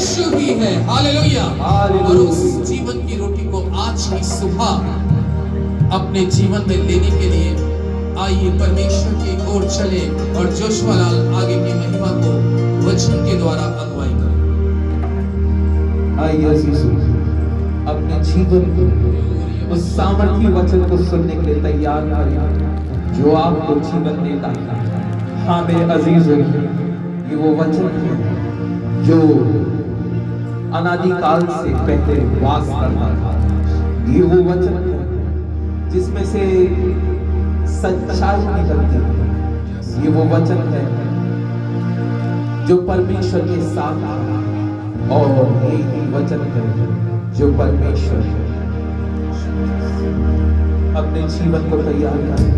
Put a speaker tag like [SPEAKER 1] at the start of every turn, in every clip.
[SPEAKER 1] यीशु ही है। हालेलुया। और उस जीवन की रोटी को आज की सुबह अपने जीवन में लेने के लिए आइए परमेश्वर की ओर चले और जोशुआ लाल आगे की महिमा को वचन के द्वारा अगुवाई करें।
[SPEAKER 2] आइए अपने जीवन को उस सामर्थी वचन को सुनने के लिए तैयार करें जो आपको जीवन देता है। हाँ मेरे अजीजों, ये वो वचन है जो अनादिकाल से पहले वास करता था। ये वो वचन है जिसमें से सच्चाई निकलती है। ये वो वचन है जो परमेश्वर के साथ है और ये ही वचन है जो परमेश्वर है। अपने जीवन को तैयार करें।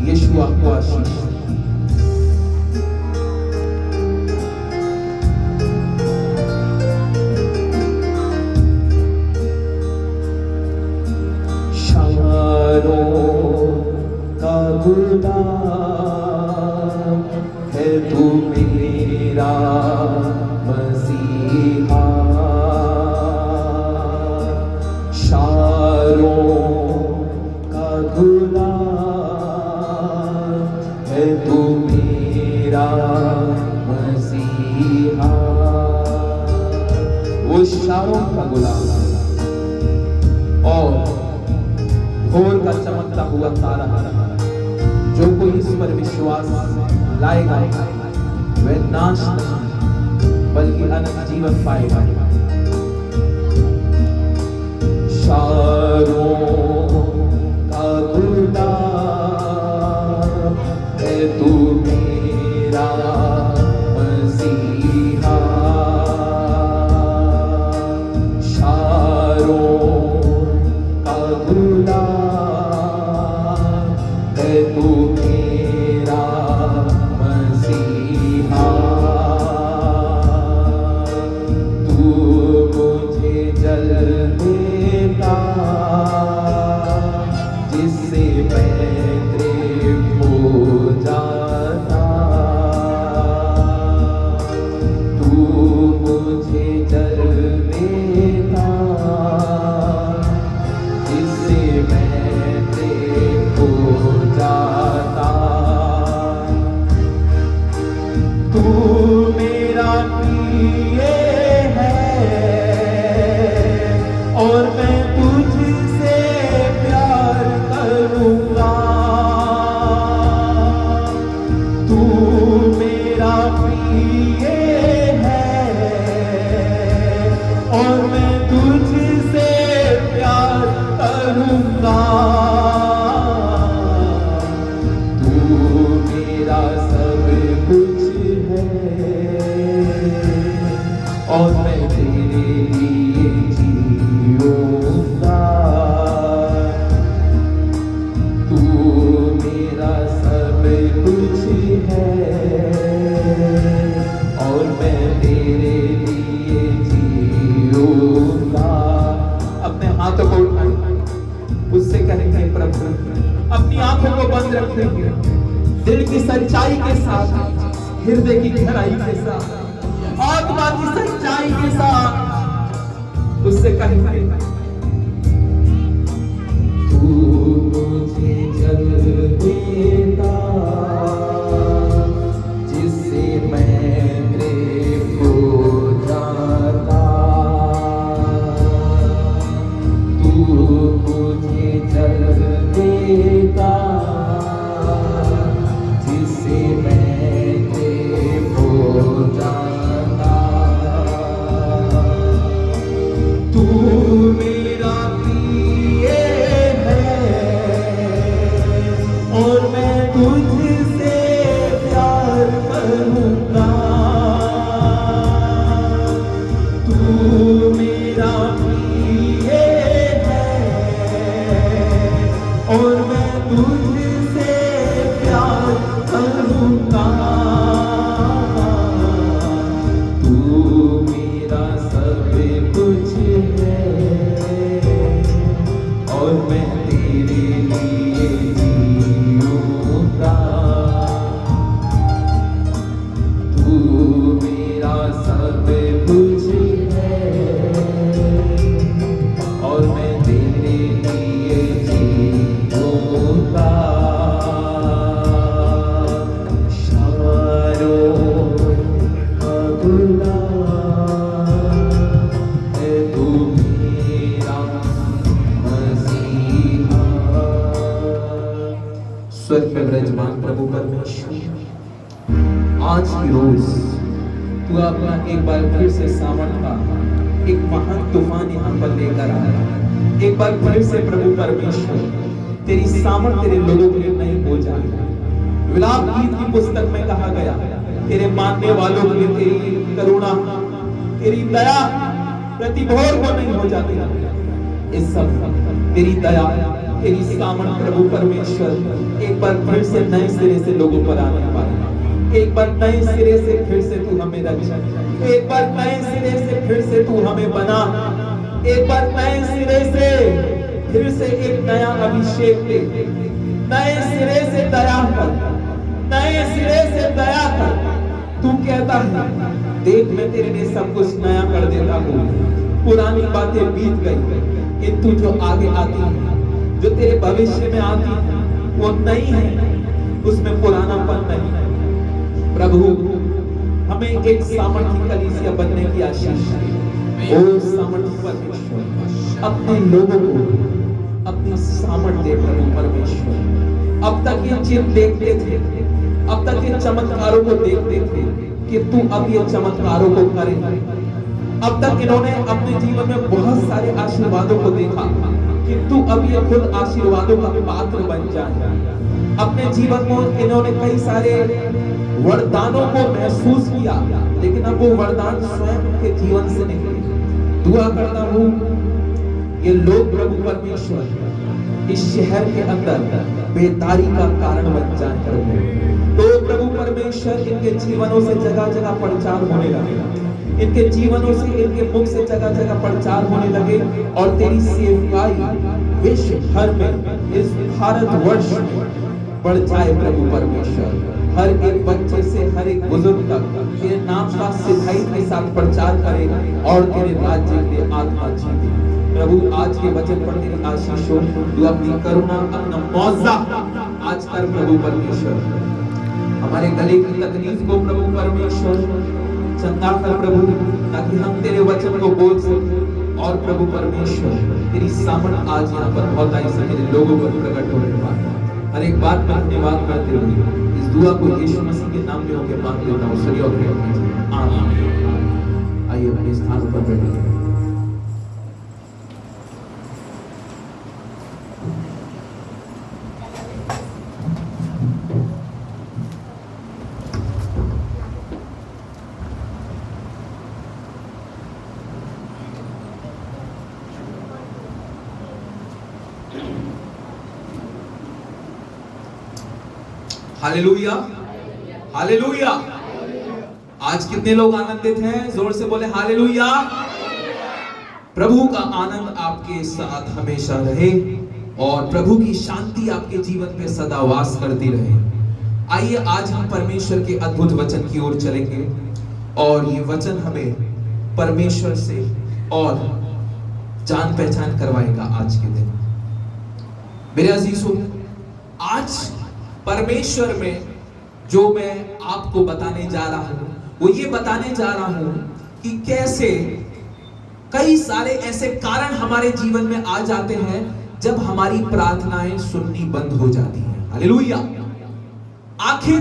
[SPEAKER 2] यीशु आपको आशीष। है तू मेरा मसीहा, शारों का गुलाब है वो शारों का गुलाब और भोर का चमकता हुआ तारा, जो कोई इस पर विश्वास लाएगा वह नाश नहीं बल्कि अनंत जीवन पाएगा। शारों का गुलाब है तू मेरा मसीहा, शारों का गुलाब है तू मेरा मसीहा, तू मुझे जल देता जिससे मैं तृप्त हो जाता, तू मुझे जल देता जिससे मैं तृप्त हो जाता, तू मेरा प्रिय है और मैं तुझसे प्यार करूंगा, तू मेरा प्रिय है और मैं तुझसे प्यार करूंगा, तू मेरा सब कुछ है और मैं तेरे लिए जीऊंगा, तू मेरा सब कुछ है और मैं तेरे लिए जीऊंगा। अपने हाथों को उठाएं, उससे कहेंगे प्रभु, अपनी आंखों को बंद रखेंगे, दिल की सच्चाई के साथ, हृदय की गहराई के साथ, आत्मा की सच्चाई के साथ उससे कहेंगे, तू मुझे जल देता जिससे मैं तृप्त हो जाता, तू मुझे जल देता जिससे मैं तृप्त हो जाता, तू मेरा प्रिय है और मैं तुझसे प्यार करूंगा, तू मेरा प्रिय है और मैं तुझसे प्यार करूंगा, तू मेरा सब कुछ है और मैं तेरे लिए जीऊंगा, तू मेरा सब कुछ है और मैं तेरे लिए जीऊंगा, शारों का गुलाब है तू मेरा मसीहा। स्वर्ग में विराजमान प्रभु परमेश्वर, आज की रोज तू अपना एक बार फिर से सावन का एक महान तूफान यहाँ पर लेकर आया, एक बार फिर से प्रभु परमेश्वर तेरी सामर्थ तेरे लोगों के लिए नहीं हो जाए। विलाप गीत की पुस्तक में कहा गया, तेरे मानने वालों के लिए तेरी करुणा, तेरी दया प्रति भोर को नहीं हो जाती। इस सब तेरी दया, तेरी सामर्थ प्रभु परमेश्वर एक बार फिर से नए सिरे से लोगों पर आने पाए, एक बार नए सिरे से फिर से तू हमें रक्षा, एक बार नए सिरे से फिर से तू हमें बना, एक बार नए सिरे से फिर से एक नया अभिषेक दे, नए सिरे से दया कर, नए सिरे से दया कर। तू कहता है देख मैं तेरे लिए सब कुछ नया कर देता हूँ, पुरानी बातें बीत गई, किंतु जो आगे आती है, जो तेरे भविष्य में आती है वो नई है, उसमें पुरानापन नहीं है। प्रभु हमें एक सामर्थी कलीसिया बनने की आशीष दे, ओ सामर्थी परमेश्वर, अपने लोगों को अपनी सामर्थ दे प्रभु परमेश्वर। अब तक ये चिन्ह देखते थे, अब तक ये चमत्कारों को देखते थे कि तू अब ये चमत्कारों को करे। अब तक इन्होंने अपने जीवन में बहुत सारे आशीर्वादों को देखा कि तू अब ये खुद आशीर्वादों का पात्र बन जाए। अपने जीवन में इन्होंने कई सारे वरदानों को महसूस किया, लेकिन अब वो वरदान स्वयं के जीवन से निकले। दुआ करता हूँ ये लोग प्रभु परमेश्वर इस शहर के अंदर बेदारी का कारण बन जाए प्रभु। तो प्रभु परमेश्वर इनके जीवनों से जगह जगह प्रचार होने लगे, इनके जीवनों से, इनके मुख से जगह जगह प्रचार होने लगे और तेरी सेवकाई विश्व भर में, इस भारतवर्ष में बढ़ जाए प्रभु परमेश्वर। हर एक बच्चे से हर एक बुजुर्ग तक तेरे नाम का सिधाई के साथ प्रचार करे और तेरे राज्य के आत्मा जीवे। प्रभु आज के वचन पर तेरी आशीष हो, तू अपनी करुणा, अपना मौजा आज कर प्रभु परमेश्वर। हमारे गले की तकलीफ को प्रभु परमेश्वर चंगा कर प्रभु, ताकि हम तेरे वचन को बोल सकें और प्रभु परमेश्वर तेरी सामर्थ आज यहाँ पर बहुत आई से मेरे लोगों पर प्रकट होने पाए। हर एक बात पर धन्यवाद करते हुए इस दुआ को यीशु मसीह के नाम में होकर मांग लेता हूँ। सुनिए और कीजिए आमीन। आइए अपने स्थान पर बैठिए। Hallelujah, hallelujah. आज कितने लोग आनंदित हैं? जोर से बोले हालेलुया। प्रभु का आनंद आपके साथ हमेशा रहे और प्रभु की शांति आपके जीवन पे सदा वास करती रहे। आइए आज हम परमेश्वर के अद्भुत वचन की ओर चलेंगे और ये वचन हमें परमेश्वर से और जान पहचान करवाएगा आज के दिन। मेरे अजीजों, आज परमेश्वर में जो मैं आपको बताने जा रहा हूं वो ये बताने जा रहा हूं कि कैसे कई सारे ऐसे कारण हमारे जीवन में आ जाते हैं जब हमारी प्रार्थनाएं सुननी बंद हो जाती हैं। हालेलुया। आखिर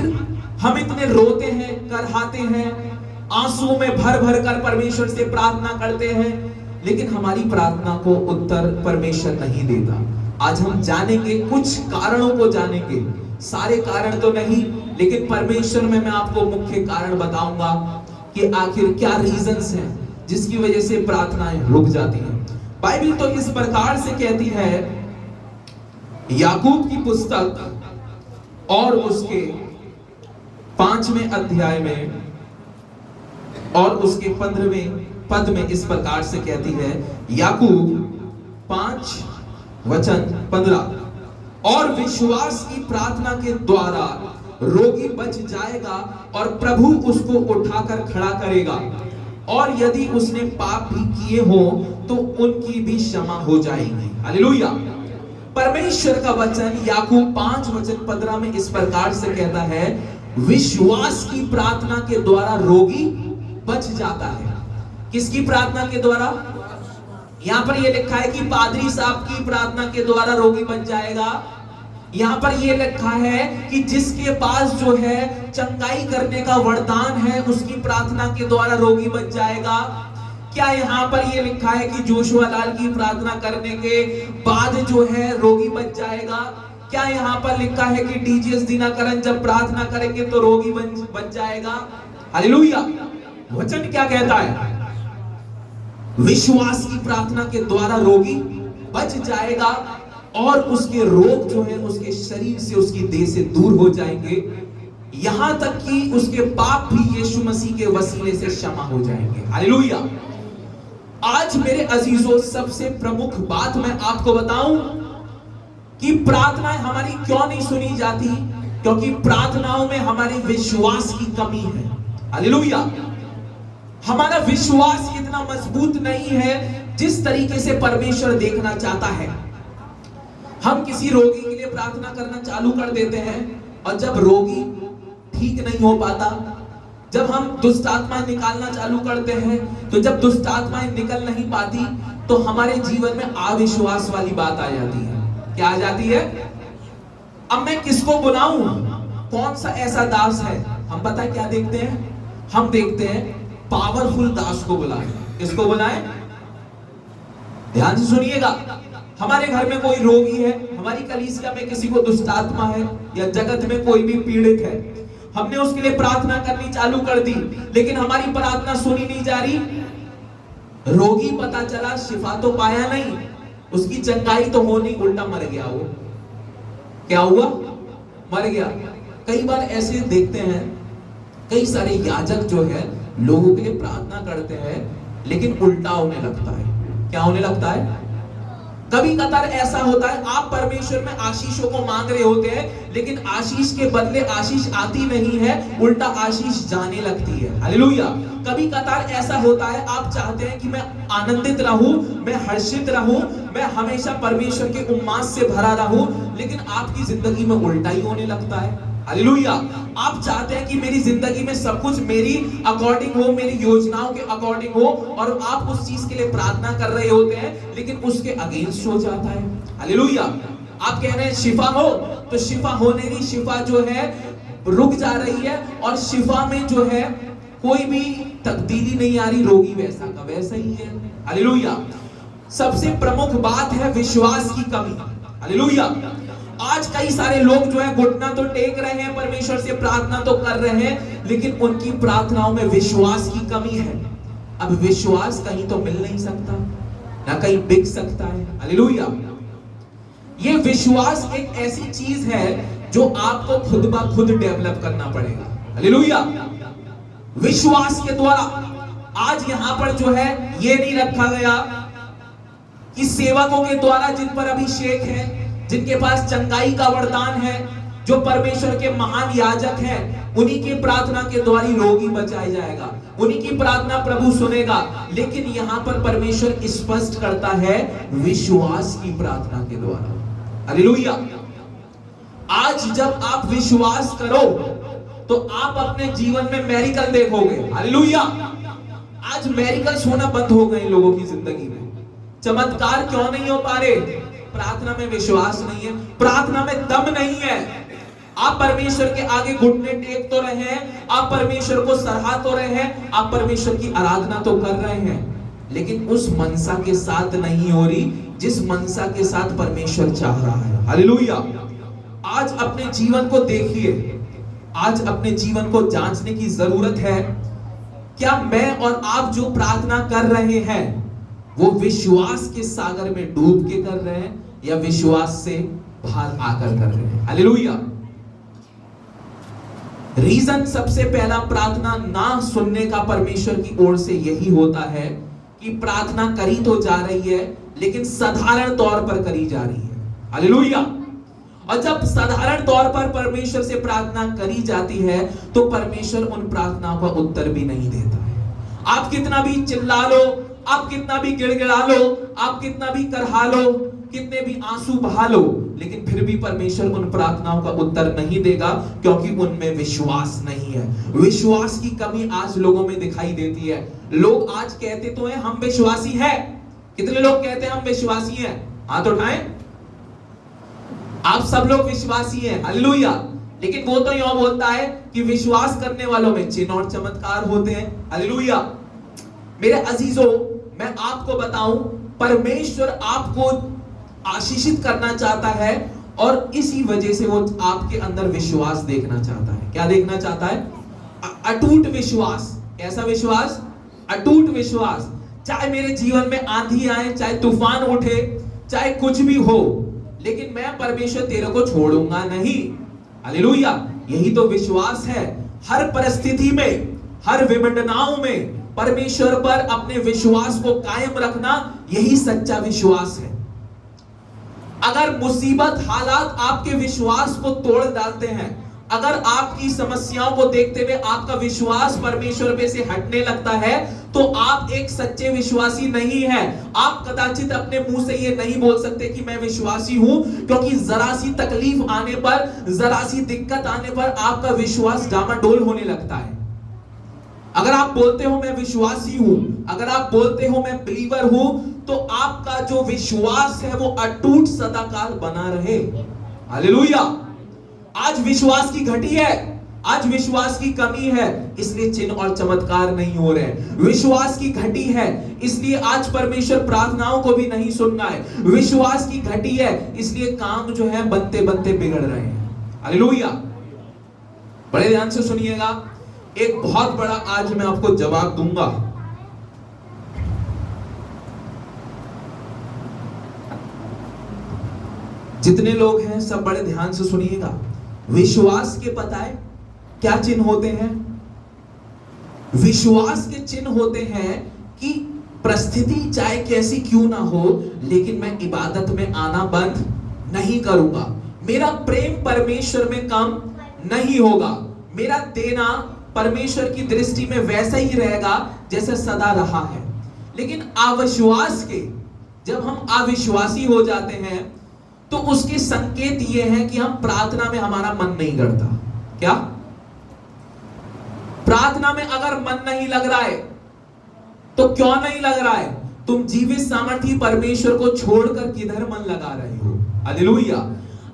[SPEAKER 2] हम इतने रोते हैं, करहाते हैं, आंसुओं में भर भर कर परमेश्वर से प्रार्थना करते हैं, लेकिन हमारी प्रार्थना को उत्तर परमेश्वर नहीं देता। आज हम जानेंगे, कुछ कारणों को जानेंगे, सारे कारण तो नहीं, लेकिन परमेश्वर में मैं आपको मुख्य कारण बताऊंगा कि आखिर क्या रीजंस हैं जिसकी वजह से प्रार्थनाएं रुक जाती हैं। बाइबल तो इस प्रकार से कहती है, याकूब की पुस्तक और उसके 5वें अध्याय में और उसके 15वें पद में इस प्रकार से कहती है, याकूब 5:15, और विश्वास की प्रार्थना के द्वारा रोगी बच जाएगा और प्रभु उसको उठाकर खड़ा करेगा, और यदि उसने पाप भी किए हो तो उनकी भी क्षमा हो जाएगी। हालेलुया। परमेश्वर का वचन याकूब 5:15 में इस प्रकार से कहता है, विश्वास की प्रार्थना के द्वारा रोगी बच जाता है। किसकी प्रार्थना के द्वारा? यहां पर यह लिखा है कि पादरी साहब की प्रार्थना के द्वारा रोगी बच जाएगा। यहां पर यह लिखा है कि जिसके पास जो है चंगाई करने का वरदान है उसकी प्रार्थना के द्वारा रोगी बच जाएगा। क्या यहां पर यह लिखा है कि जोशुआ लाल की प्रार्थना करने के बाद जो है रोगी बच जाएगा? क्या यहां पर लिखा है कि डीजीएस दिनाकरण जब प्रार्थना करेंगे तो रोगी बच जाएगा? हालेलुया। वचन क्या कहता है? विश्वास की प्रार्थना के द्वारा रोगी बच जाएगा और उसके रोग जो है उसके शरीर से, उसकी देह से दूर हो जाएंगे, यहां तक कि उसके पाप भी यीशु मसीह के वसीले से क्षमा हो जाएंगे। हालेलुया। आज मेरे अजीजों, सबसे प्रमुख बात मैं आपको बताऊं कि प्रार्थनाएं हमारी क्यों नहीं सुनी जाती, क्योंकि प्रार्थनाओं में हमारे विश्वास की कमी है। हालेलुया। हमारा विश्वास इतना मजबूत नहीं है जिस तरीके से परमेश्वर देखना चाहता है। हम किसी रोगी के लिए प्रार्थना करना चालू कर देते हैं और जब रोगी ठीक नहीं हो पाता, जब हम दुष्ट आत्माएं निकालना चालू करते हैं, तो जब दुष्ट आत्माएं निकल नहीं पाती तो हमारे जीवन में अविश्वास वाली बात आ जाती है। क्या आ जाती है? अब मैं किसको बुलाऊं? कौन सा ऐसा दास है? हम पता है क्या देखते हैं? हम देखते हैं पावरफुल दास को बुलाएं। किसको बुलाएं? ध्यान से सुनिएगा। हमारे घर में कोई रोगी है, हमारी कलीसिया में किसी को दुष्ट आत्मा है, या जगत में कोई भी पीड़ित है, हमने उसके लिए प्रार्थना करनी चालू कर दी, लेकिन हमारी प्रार्थना सुनी नहीं जा रही। रोगी पता चला, शिफा तो पाया नहीं, उसकी चंगाई तो हो नहीं, उल्टा मर गया वो। क्या हुआ? मर गया। कई बार ऐसे देखते हैं, कई सारे याजक जो है लोगों के लिए प्रार्थना करते हैं, लेकिन उल्टा होने लगता है। क्या होने लगता है? कभी कतार ऐसा होता है, आप परमेश्वर में आशीषों को मांग रहे होते हैं, लेकिन आशीष के बदले आशीष आती नहीं है, उल्टा आशीष जाने लगती है। हालेलुया। कभी कतार ऐसा होता है, आप चाहते हैं कि मैं आनंदित रहूं, मैं हर्षित रहूं, मैं हमेशा परमेश्वर के उम्माद से भरा रहूं, लेकिन आपकी जिंदगी में उल्टा ही होने लगता है। हालेलुया। आप चाहते हैं कि मेरी जिंदगी में सब कुछ मेरी अकॉर्डिंग हो, मेरी योजनाओं के अकॉर्डिंग हो, और आप उस चीज के लिए प्रार्थना कर रहे होते हैं, लेकिन उसके अगेंस्ट हो जाता है। हालेलुया। आप कह रहे हैं शिफा हो, तो शिफा होने की, शिफा जो है रुक जा रही है, और शिफा में जो है कोई भी तब्दीली नहीं आ रही, रोगी वैसा का वैसा ही है। हालेलुया। सबसे प्रमुख बात है विश्वास की कमी। हालेलुया। आज कई सारे लोग जो है घुटना तो टेक रहे हैं, परमेश्वर से प्रार्थना तो कर रहे हैं, लेकिन उनकी प्रार्थनाओं में विश्वास की कमी है। अब विश्वास कहीं तो मिल नहीं सकता, ना कहीं बिक सकता है। हालेलुया। ये विश्वास एक ऐसी चीज है जो आपको खुद ब खुद डेवलप करना पड़ेगा। हालेलुया। विश्वास के द्वारा आज यहां पर जो है ये नहीं रखा गया कि सेवकों के द्वारा जिन पर अभिषेक है, जिनके पास चंगाई का वरदान है, जो परमेश्वर के महान याजक हैं, उन्हीं की प्रार्थना के द्वारा रोगी बचाया जाएगा, उन्हीं की प्रार्थना प्रभु सुनेगा। लेकिन यहां पर परमेश्वर स्पष्ट करता है विश्वास की प्रार्थना के द्वारा। हालेलुया। आज जब आप विश्वास करो तो आप अपने जीवन में मेरिकल देखोगे। हालेलुया। आज मेरिकल्स होना बंद हो गए लोगों की जिंदगी में। चमत्कार क्यों नहीं हो पा रहे? प्रार्थना में विश्वास नहीं है, प्रार्थना में दम नहीं है। आप परमेश्वर के आगे घुटने टेक तो रहे हैं, आप परमेश्वर को सराह तो रहे हैं, आप परमेश्वर की आराधना तो कर रहे हैं, लेकिन उस मनसा के साथ नहीं हो रही जिस मनसा के साथ परमेश्वर चाह रहा है। हालेलुया। आज अपने जीवन को देखिए, आज अपने जीवन को जांचने की जरूरत है। क्या मैं और आप जो प्रार्थना कर रहे हैं वो विश्वास के सागर में डूब के कर रहे हैं, या विश्वास से बाहर आकर कर रहे हैं? हालेलुया। रीजन सबसे पहला प्रार्थना ना सुनने का परमेश्वर की ओर से यही होता है कि प्रार्थना करी तो जा रही है, लेकिन साधारण तौर पर करी जा रही है। हालेलुया। और जब साधारण तौर पर परमेश्वर से प्रार्थना करी जाती है, तो परमेश्वर उन प्रार्थनाओं का उत्तर भी नहीं देता है। आप कितना भी चिल्ला लो, आप कितना भी गिड़गिड़ा लो, आप कितना भी करहा लो, कितने भी आंसू बहा लो, लेकिन फिर भी परमेश्वर उन प्रार्थनाओं का उत्तर नहीं देगा, क्योंकि उनमें विश्वास नहीं है। विश्वास की कमी आज लोगों में दिखाई देती है। लोग आज कहते तो हैं हम विश्वासी हैं। कितने लोग कहते हैं हम विश्वासी हैं? हाथ उठाएं। आप सब लोग विश्वासी हैं। हालेलुया। लेकिन वो तो यूं बोलता है कि विश्वास करने वालों में चिन्ह और चमत्कार होते हैं। हालेलुया। मेरे अजीजों, मैं आपको बताऊं, परमेश्वर आपको आशीषित करना चाहता है, और इसी वजह से वो आपके अंदर विश्वास देखना चाहता है। क्या देखना चाहता है? अटूट विश्वास। कैसा विश्वास? अटूट विश्वास। चाहे मेरे जीवन में आंधी आए, चाहे तूफान उठे, चाहे कुछ भी हो, लेकिन मैं परमेश्वर तेरे को छोड़ूंगा नहीं। हालेलुया। यही तो विश्वास है। हर परिस्थिति में, हर विडंबनाओं में परमेश्वर पर अपने विश्वास को कायम रखना, यही सच्चा विश्वास है। अगर मुसीबत हालात आपके विश्वास को तोड़ डालते हैं, अगर आपकी समस्याओं को देखते हुए आपका विश्वास परमेश्वर पे से हटने लगता है, तो आप एक सच्चे विश्वासी नहीं हैं। आप कदाचित अपने मुंह से ये नहीं बोल सकते कि मैं विश्वासी हूं, क्योंकि जरा सी तकलीफ आने पर, जरा सी दिक्कत आने पर आपका विश्वास डामाडोल होने लगता है। अगर आप बोलते हो मैं विश्वासी हूं, अगर आप बोलते हो मैं बिलीवर हूं, तो आपका जो विश्वास है वो अटूट सदाकाल बना रहे। हालेलुया। आज विश्वास की घटी है, आज विश्वास की कमी है, इसलिए चिन्ह और चमत्कार नहीं हो रहे। विश्वास की घटी है, इसलिए आज परमेश्वर प्रार्थनाओं को भी नहीं सुन रहा है। विश्वास की घटी है, इसलिए काम जो है बनते बनते बिगड़ रहे हैं। हालेलुया। बड़े ध्यान से सुनिएगा, एक बहुत बड़ा आज मैं आपको जवाब दूंगा। जितने लोग हैं सब बड़े ध्यान से सुनिएगा। विश्वास के पता है क्या चिन्ह होते हैं? विश्वास के चिन्ह होते हैं कि परिस्थिति चाहे कैसी क्यों ना हो, लेकिन मैं इबादत में आना बंद नहीं करूंगा। मेरा प्रेम परमेश्वर में कम नहीं होगा। मेरा देना परमेश्वर की दृष्टि में वैसा ही रहेगा जैसे सदा रहा है। लेकिन अविश्वास के, जब हम अविश्वासी हो जाते हैं तो उसके संकेत ये हैं कि हम प्रार्थना में हमारा मन नहीं करता। क्या? प्रार्थना में अगर मन नहीं लग रहा है तो क्यों नहीं लग रहा है? तुम जीवित सामर्थी परमेश्वर को छोड़कर किधर मन लगा रहे हो? हालेलुया।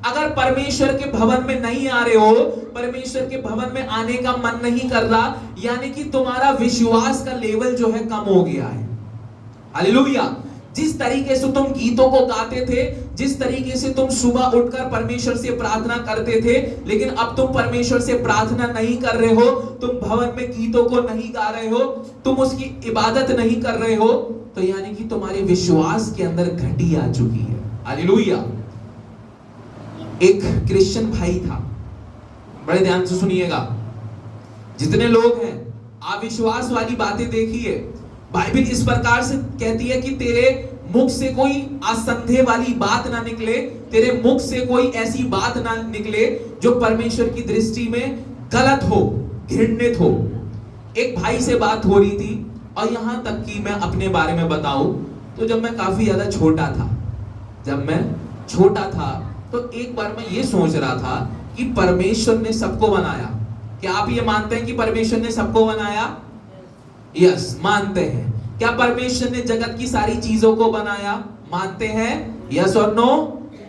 [SPEAKER 2] अगर परमेश्वर के भवन में नहीं आ रहे हो, परमेश्वर के भवन में आने का मन नहीं कर रहा, यानी कि तुम्हारा विश्वास का लेवल जो है कम हो गया है। हालेलुया। जिस तरीके से तुम गीतों को गाते थे, जिस तरीके से तुम सुबह उठकर परमेश्वर से प्रार्थना करते थे, लेकिन अब तुम परमेश्वर से प्रार्थना नहीं कर रहे हो, तुम भवन में गीतों को नहीं गा रहे हो, तुम उसकी इबादत नहीं कर रहे हो, तो यानी कि तुम्हारे विश्वास के अंदर घटी आ चुकी है। हालेलुया। एक क्रिश्चियन भाई था, बड़े ध्यान से सुनिएगा। जितने लोग हैं अविश्वास वाली बातें देखिए, बाइबल इस प्रकार से कहती है कि तेरे मुख से कोई असंदेह वाली बात ना निकले, तेरे मुख से कोई ऐसी बात ना निकले जो परमेश्वर की दृष्टि में गलत हो, घृणित हो। एक भाई से बात हो रही थी, और यहां तक कि मैं अपने बारे में बताऊं तो जब मैं काफी ज्यादा छोटा था, तो एक बार मैं ये सोच रहा था कि परमेश्वर ने सबको बनाया। क्या आप ये मानते हैं कि परमेश्वर ने सबको बनाया? यस, मानते हैं। क्या परमेश्वर ने जगत की सारी चीजों को बनाया? मानते हैं? यस और नो?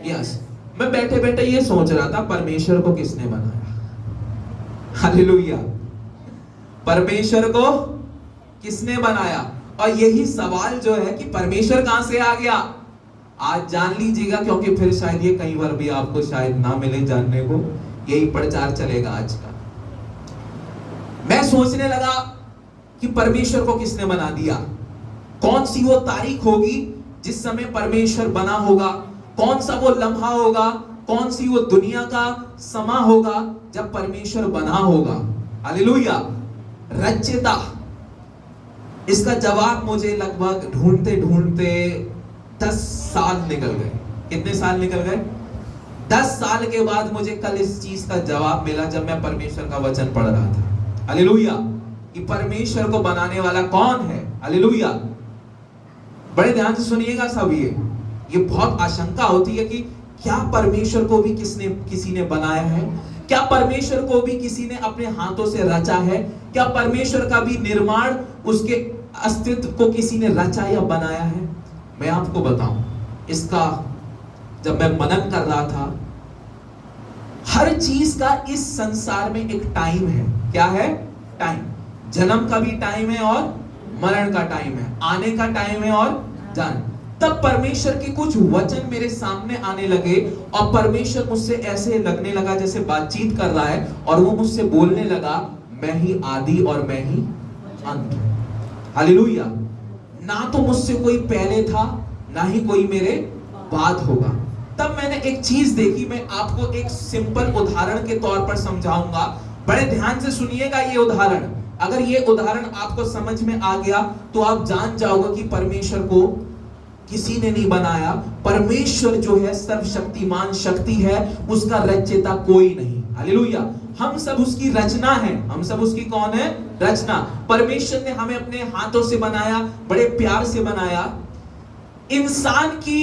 [SPEAKER 2] यस। मैं बैठे बैठे ये सोच रहा था, परमेश्वर को किसने बनाया? हालेलुया। परमेश्वर को किसने बनाया? और यही सवाल जो है कि परमेश्वर कहां से आ गया, आज जान लीजिएगा, क्योंकि फिर शायद ये कई बार भी आपको शायद ना मिले जानने को। यही प्रचार चलेगा आज का। मैं सोचने लगा कि परमेश्वर को किसने बना दिया। कौन सी वो तारीख होगी जिस समय परमेश्वर बना होगा? कौन सा वो लम्हा होगा? कौन सी वो दुनिया का समा होगा जब परमेश्वर बना होगा? हालेलुया। रचयिता, इसका जवाब मुझे लगभग ढूंढते ढूंढते 10 साल निकल गए। कितने साल निकल गए? 10 साल के बाद मुझे कल इस चीज का जवाब मिला जब मैं परमेश्वर का वचन पढ़ रहा था। हालेलुया। कि परमेश्वर को बनाने वाला कौन है? हालेलुया। बड़े ध्यान से सुनिएगा सब। ये बहुत आशंका होती है कि क्या परमेश्वर को भी किसी ने बनाया है? क्या परमेश्वर को भी किसी ने अपने हाथों से रचा है? क्या परमेश्वर का भी निर्माण, उसके अस्तित्व को किसी ने रचा या बनाया है? मैं आपको बताऊं, इसका जब मैं मनन कर रहा था, हर चीज का इस संसार में एक टाइम है। क्या है? टाइम। जन्म का भी टाइम है और मरण का टाइम है, आने का टाइम है और जान। तब परमेश्वर के कुछ वचन मेरे सामने आने लगे और परमेश्वर मुझसे ऐसे लगने लगा जैसे बातचीत कर रहा है, और वो मुझसे बोलने लगा, मैं ही आदि और मैं ही अंत हूं। हालेलुया। ना तो मुझसे कोई पहले था, ना ही कोई मेरे बाद होगा। तब मैंने एक चीज देखी, मैं आपको एक सिंपल उदाहरण के तौर पर समझाऊंगा। बड़े ध्यान से सुनिएगा ये उदाहरण। अगर ये उदाहरण आपको समझ में आ गया तो आप जान जाओगे कि परमेश्वर को किसी ने नहीं बनाया। परमेश्वर जो है सर्वशक्तिमान शक्ति है, उसका रचयिता कोई नहीं। हालेलुया। हम सब उसकी रचना है। हम सब उसकी कौन है? रचना। परमेश्वर ने हमें अपने हाथों से बनाया, बड़े प्यार से बनाया। इंसान की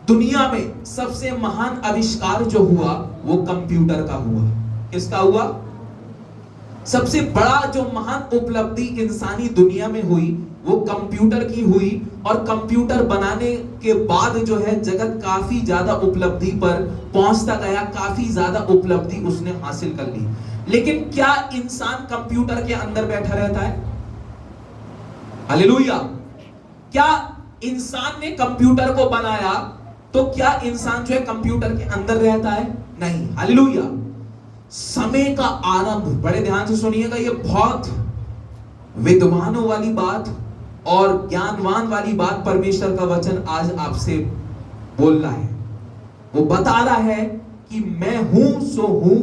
[SPEAKER 2] दुनिया में सबसे महान आविष्कार जो हुआ वो कंप्यूटर का हुआ। किसका हुआ? सबसे बड़ा जो महान उपलब्धि इंसानी दुनिया में हुई वो कंप्यूटर की हुई, और कंप्यूटर बनाने के बाद जो है जगत काफी ज्यादा उपलब्धि पर पहुंचता गया, काफी ज्यादा उपलब्धि उसने हासिल कर ली। लेकिन क्या इंसान कंप्यूटर के अंदर बैठा रहता है? हालेलुया। क्या इंसान ने कंप्यूटर को बनाया तो क्या इंसान जो है कंप्यूटर के अंदर रहता है? नहीं। हालेलुया। समय का आरंभ, बड़े ध्यान से सुनिएगा, ये बहुत विद्वानों वाली बात और ज्ञानवान वाली बात परमेश्वर का वचन आज आपसे बोल रहा है। वो बता रहा है कि मैं हूं सो हूं,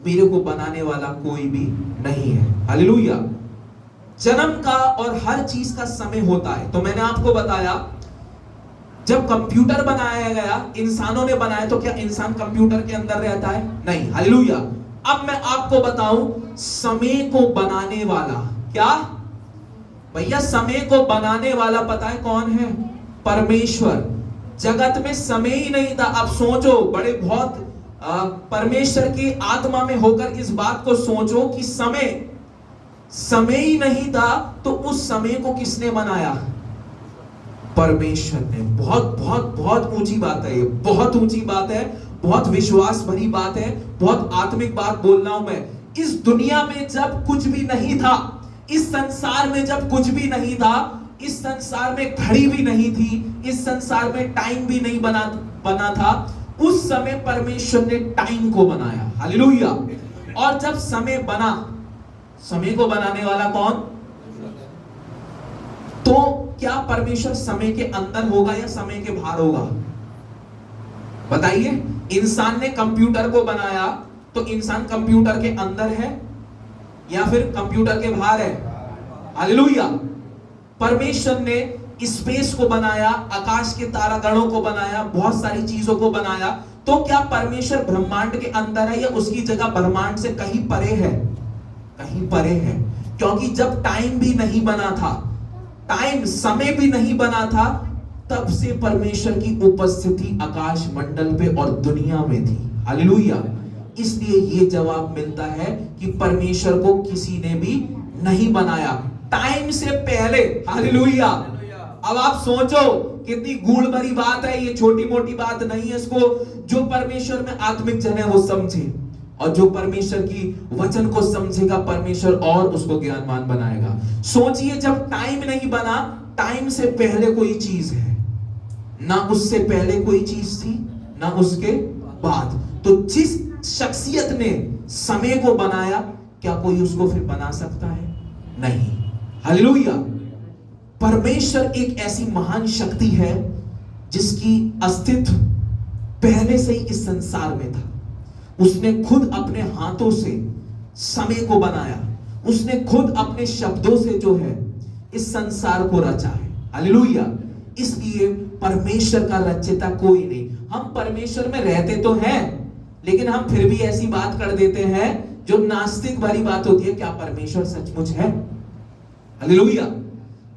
[SPEAKER 2] मेरे को बनाने वाला कोई भी नहीं है। हालेलुया। जन्म का और हर चीज का समय होता है। तो मैंने आपको बताया जब कंप्यूटर बनाया गया, इंसानों ने बनाया, तो क्या इंसान कंप्यूटर के अंदर रहता है? नहीं। हालेलुया। अब मैं आपको बताऊं समय को बनाने वाला, क्या भैया? समय को बनाने वाला पता है कौन है? परमेश्वर। जगत में समय ही नहीं था। अब सोचो, बड़े बहुत परमेश्वर की आत्मा में होकर इस बात को सोचो कि समय ही नहीं था, तो उस समय को किसने बनाया? परमेश्वर ने। बहुत बहुत बहुत ऊंची बात है ये, बहुत ऊंची बात है, बहुत विश्वास भरी बात है, बहुत आत्मिक बात बोल रहा हूं मैं। इस दुनिया में जब कुछ भी नहीं था, इस संसार में जब कुछ भी नहीं था, इस संसार में घड़ी भी नहीं थी, इस संसार में टाइम भी नहीं बना था, उस समय परमेश्वर ने टाइम को बनाया। हालेलुया। और जब समय बना, समय को बनाने वाला कौन? तो क्या परमेश्वर समय के अंदर होगा या समय के बाहर होगा? बताइए। इंसान ने कंप्यूटर को बनाया तो इंसान कंप्यूटर के अंदर है या फिर कंप्यूटर के बाहर है? हालेलुया। परमेश्वर ने स्पेस को बनाया, आकाश के तारागणों को बनाया, बहुत सारी चीजों को बनाया, तो क्या परमेश्वर ब्रह्मांड के अंदर है या उसकी जगह ब्रह्मांड से कहीं परे है? कहीं परे है। क्योंकि जब टाइम भी नहीं बना था, टाइम समय भी नहीं बना था, तब से परमेश्वर की उपस्थिति आकाश मंडल पे और दुनिया में थी। हालेलुया। इसलिए ये जवाब मिलता है कि परमेश्वर को किसी ने भी नहीं बनाया टाइम से पहले। हालेलुया। अब आप सोचो कितनी गूढ़ भरी बात है ये, छोटी मोटी बात नहीं है। इसको जो परमेश्वर में आत्मिक जन है वो समझे, और जो परमेश्वर की वचन को समझेगा परमेश्वर और उसको ज्ञानवान बनाएगा। सोचिए, जब टाइम नहीं बना, टाइम से पहले कोई चीज है ना, उससे पहले कोई चीज थी ना उसके बाद। तो जिस शख्सियत ने समय को बनाया, क्या कोई उसको फिर बना सकता है? नहीं। हालेलुया। परमेश्वर एक ऐसी महान शक्ति है जिसकी अस्तित्व पहले से ही इस संसार में था। उसने खुद अपने हाथों से समय को बनाया, उसने खुद अपने शब्दों से जो है इस संसार को रचा है। हालेलुया। इसलिए परमेश्वर का रचयिता कोई नहीं। हम परमेश्वर में रहते तो हैं, लेकिन हम फिर भी ऐसी बात कर देते हैं जो नास्तिक वाली बात होती है, क्या परमेश्वर सचमुच है? हालेलुया।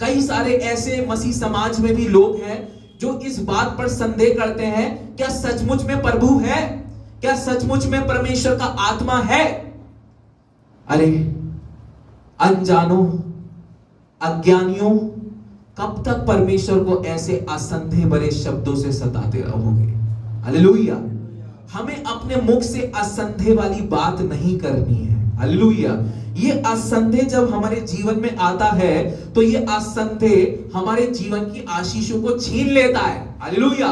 [SPEAKER 2] कई सारे ऐसे मसीह समाज में भी लोग हैं जो इस बात पर संदेह करते हैं, क्या सचमुच में प्रभु है? क्या सचमुच में परमेश्वर का आत्मा है? अरे अनजानों, अज्ञानियों, कब तक परमेश्वर को ऐसे असंदेह भरे शब्दों से सताते रहोगे? हालेलुया। हमें अपने मुख से असंदेह वाली बात नहीं करनी है। हालेलुया। ये असंदेह जब हमारे जीवन में आता है तो ये असंदेह हमारे जीवन की आशीषों को छीन लेता है। हालेलुया।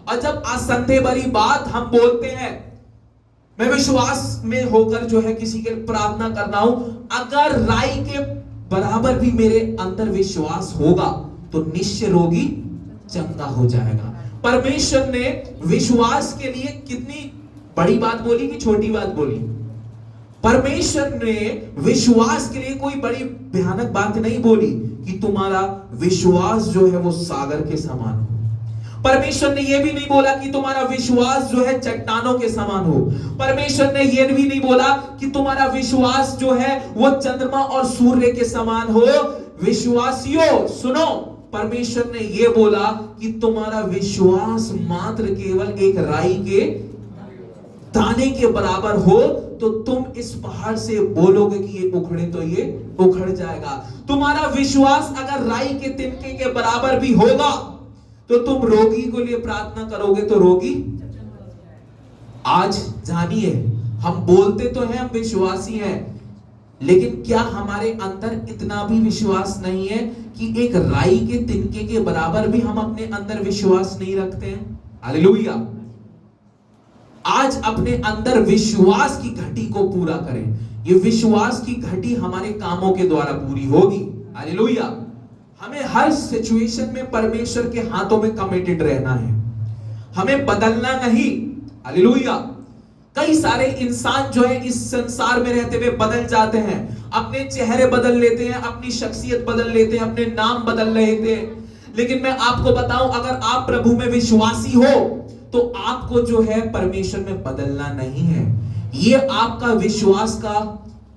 [SPEAKER 2] और जब असंदेह भरी बात हम बोलते हैं, मैं विश्वास में होकर जो है किसी के प्रार्थना कर रहा हूं, अगर राई के बराबर भी मेरे अंदर विश्वास होगा तो निश्चय रोगी चंगा हो जाएगा। परमेश्वर ने विश्वास के लिए कितनी बड़ी बात बोली कि छोटी बात बोली? परमेश्वर ने विश्वास के लिए कोई बड़ी भयानक बात नहीं बोली कि तुम्हारा विश्वास जो है वो सागर के समान हो। परमेश्वर ने यह भी नहीं बोला कि तुम्हारा विश्वास जो है चट्टानों के समान हो। परमेश्वर ने यह भी नहीं बोला कि तुम्हारा विश्वास जो है वो चंद्रमा और सूर्य के समान हो। विश्वासियों सुनो, परमेश्वर ने यह बोला कि तुम्हारा विश्वास मात्र केवल एक राई के। दाने के बराबर हो तो तुम इस पहाड़ से बोलोगे कि ये उखड़े तो ये उखड़ जाएगा। तुम्हारा विश्वास अगर राई के तिनके के बराबर भी होगा तो तुम रोगी को लिए प्रार्थना करोगे तो रोगी। आज जानिए, हम बोलते तो हैं हम विश्वासी हैं, लेकिन क्या हमारे अंदर इतना भी विश्वास नहीं है कि एक राई के तिनके के बराबर भी हम अपने अंदर विश्वास नहीं रखते हैं? हालेलुया। आज अपने अंदर विश्वास की घटी को पूरा करें। ये विश्वास की घटी हमारे कामों के द्वारा पूरी होगी। हालेलुया। हमें हर सिचुएशन में परमेश्वर के हाथों में कमिटेड रहना है, हमें बदलना नहीं। हालेलुया। कई सारे इंसान जो है इस संसार में रहते हुए बदल जाते हैं, अपने चेहरे बदल लेते हैं, अपनी शख्सियत बदल लेते हैं, अपने नाम बदल लेते हैं, लेकिन मैं आपको बताऊं, अगर आप प्रभु में विश्वासी हो तो आपको जो है परमेश्वर में बदलना नहीं है। ये आपका विश्वास का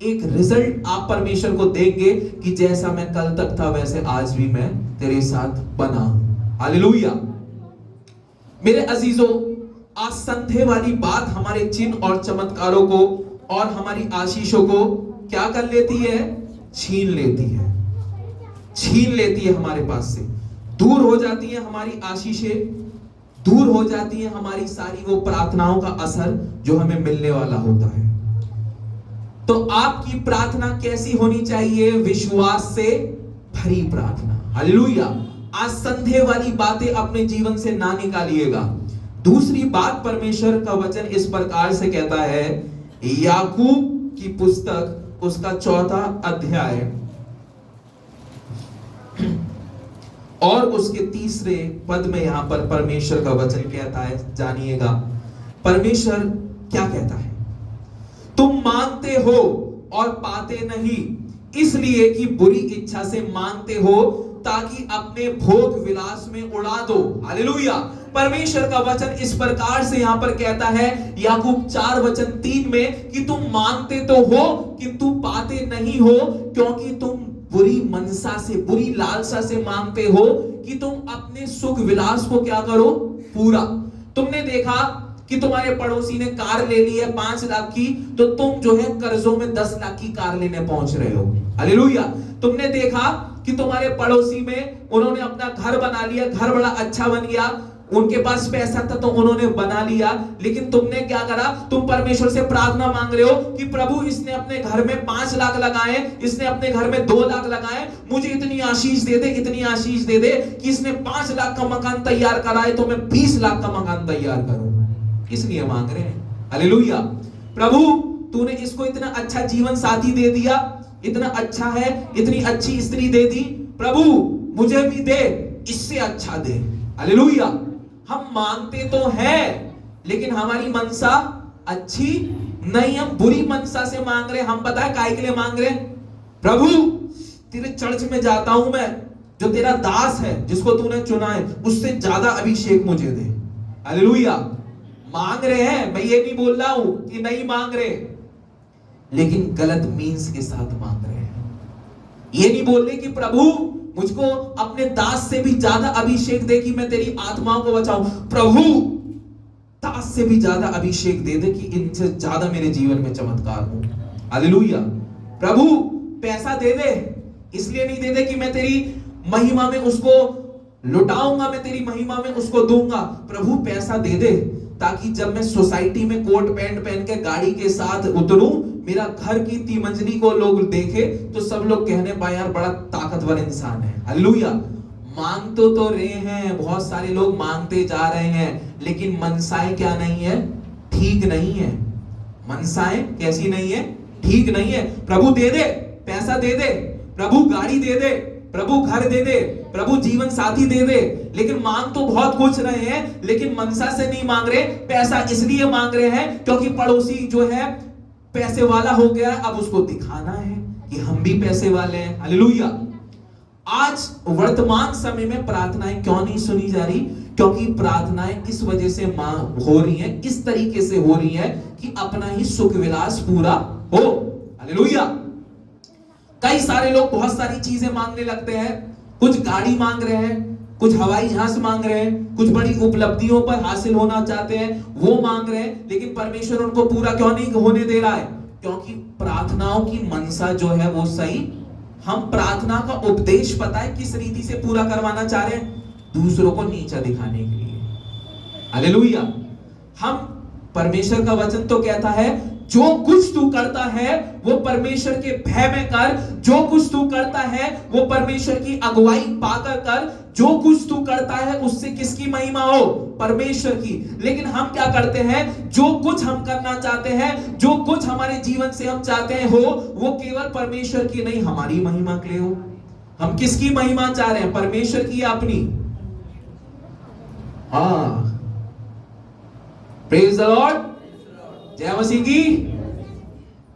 [SPEAKER 2] एक रिजल्ट आप परमेश्वर को देंगे कि जैसा मैं कल तक था वैसे आज भी मैं तेरे साथ बना हूं। हालेलुया। मेरे अजीजों, आज संदेह वाली बात हमारे चिन्ह और चमत्कारों को और हमारी आशीषों को क्या कर लेती है? छीन लेती है, छीन लेती है, हमारे पास से दूर हो जाती है हमारी आशीषें, दूर हो जाती है हमारी सारी वो प्रार्थनाओं का असर जो हमें मिलने वाला होता है। तो आपकी प्रार्थना कैसी होनी चाहिए? विश्वास से भरी प्रार्थना। हालेलुया। आज संदेह वाली बातें अपने जीवन से ना निकालिएगा। दूसरी बात, परमेश्वर का वचन इस प्रकार से कहता है, याकूब की पुस्तक उसका 4 अध्याय और उसके 3 पद में यहां पर परमेश्वर का वचन कहता है, जानिएगा परमेश्वर क्या कहता है। तुम मांगते हो और पाते नहीं, इसलिए कि बुरी इच्छा से मांगते हो ताकि अपने भोग विलास में उड़ा दो। हालेलुया। परमेश्वर का वचन इस प्रकार से यहां पर कहता है, याकूब 4:3 में, कि तुम मांगते तो हो किंतु पाते नहीं हो, क्योंकि तुम बुरी मनसा से, बुरी लालसा से मांगते हो कि तुम अपने सुख विलास को क्या करो? पूरा। तुमने देखा कि तुम्हारे पड़ोसी ने कार ले ली है 5 लाख की, तो तुम जो है कर्जों में 10 लाख की कार लेने पहुंच रहे हो। हालेलुया। तुमने देखा कि तुम्हारे पड़ोसी में उन्होंने अपना घर बना लिया, घर बड़ा अच्छा बन गया, उनके पास पैसा था तो उन्होंने बना लिया, लेकिन तुमने क्या करा? तुम परमेश्वर से प्रार्थना मांग रहे हो कि प्रभु इसने अपने घर में 5 लाख लगाए, इसने अपने घर में 2 लाख लगाए, मुझे इतनी आशीष दे दे, इतनी आशीष दे दे कि इसने 5 लाख का मकान तैयार कराए तो मैं 20 लाख का मकान तैयार करूं। इसलिए मांग रहे हैं। हालेलुया। प्रभु तूने इसको इतना अच्छा जीवन साथी दे दिया, इतना अच्छा है, इतनी अच्छी स्त्री दे दी, प्रभु मुझे भी दे, इससे अच्छा दे। हालेलुया। हम मांगते तो हैं, लेकिन हमारी मनसा अच्छी नहीं, हम बुरी मनसा से मांग रहे हैं। हम पता है काहे के लिए मांग रहे हैं? प्रभु तेरे चर्च में जाता हूं मैं, जो तेरा दास है जिसको तूने चुना है उससे ज्यादा अभिषेक मुझे दे। हालेलुया। मांग रहे हैं, मैं ये नहीं बोल रहा हूं कि नहीं मांग रहे, लेकिन गलत मीन्स के साथ मांग रहे हैं। ये नहीं बोल रहे कि प्रभु मुझको अपने दास से भी ज्यादा अभिषेक दे कि मैं तेरी आत्माओं को बचाऊं। प्रभु दास से भी ज्यादा अभिषेक दे दे कि इनसे ज्यादा मेरे जीवन में चमत्कार हो। हालेलुया। प्रभु पैसा दे दे, इसलिए नहीं दे दे कि मैं तेरी महिमा में उसको लुटाऊंगा, मैं तेरी महिमा में उसको दूंगा। प्रभु पैसा दे दे ताकि जब मैं सोसाइटी में कोट पैंट पहन के गाड़ी के साथ उतरूं, मेरा घर की 3 मंजिली को लोग देखे तो सब लोग कहने पाए यार बड़ा ताकतवर इंसान है। हालेलुया। मांग तो रहे हैं, बहुत सारे लोग मांगते जा रहे हैं, लेकिन मनसाएं क्या नहीं है? ठीक नहीं है। मनसाएं कैसी नहीं है? ठीक नहीं है। प्रभु दे दे, पैसा दे दे, प्रभु गाड़ी दे दे, प्रभु घर दे दे, प्रभु जीवन साथी दे दे, लेकिन मांग तो बहुत कुछ रहे हैं, लेकिन मनसा से नहीं मांग रहे। पैसा इसलिए मांग रहे हैं क्योंकि पड़ोसी जो है पैसे वाला हो गया, अब उसको दिखाना है कि हम भी पैसे वाले हैं। हालेलुया। आज वर्तमान समय में प्रार्थनाएं क्यों नहीं सुनी जा रही? क्योंकि प्रार्थनाएं इस वजह से हो रही हैं, इस तरीके से हो रही हैं कि अपना ही सुख विलास पूरा हो। हालेलुया। कई सारे लोग बहुत सारी चीजें मांगने लगते हैं, कुछ गाड़ी मांग रहे हैं, कुछ हवाई जहाज मांग रहे हैं, कुछ बड़ी उपलब्धियों पर हासिल होना चाहते हैं, वो मांग रहे हैं, लेकिन परमेश्वर उनको पूरा क्यों नहीं होने दे रहा है? क्योंकि प्रार्थनाओं की मनसा जो है वो सही। हम प्रार्थना का उपदेश पता है किस रीति से पूरा करवाना चाह रहे हैं? दूसरों को नीचा दिखाने के लिए। हालेलुया। हम परमेश्वर का वचन तो कहता है जो कुछ तू करता है वो परमेश्वर के भय में कर, जो कुछ तू करता है वो परमेश्वर की अगुवाई पाकर कर, जो कुछ तू करता है उससे किसकी महिमा हो? परमेश्वर की। लेकिन हम क्या करते हैं? जो कुछ हम करना चाहते हैं, जो कुछ हमारे जीवन से हम चाहते हैं हो, वो केवल परमेश्वर की नहीं, हमारी महिमा के लिए हो। हम किसकी महिमा चाह रहे हैं? परमेश्वर की या अपनी? हाँ, प्रेज द लॉर्ड, जय मसीह की।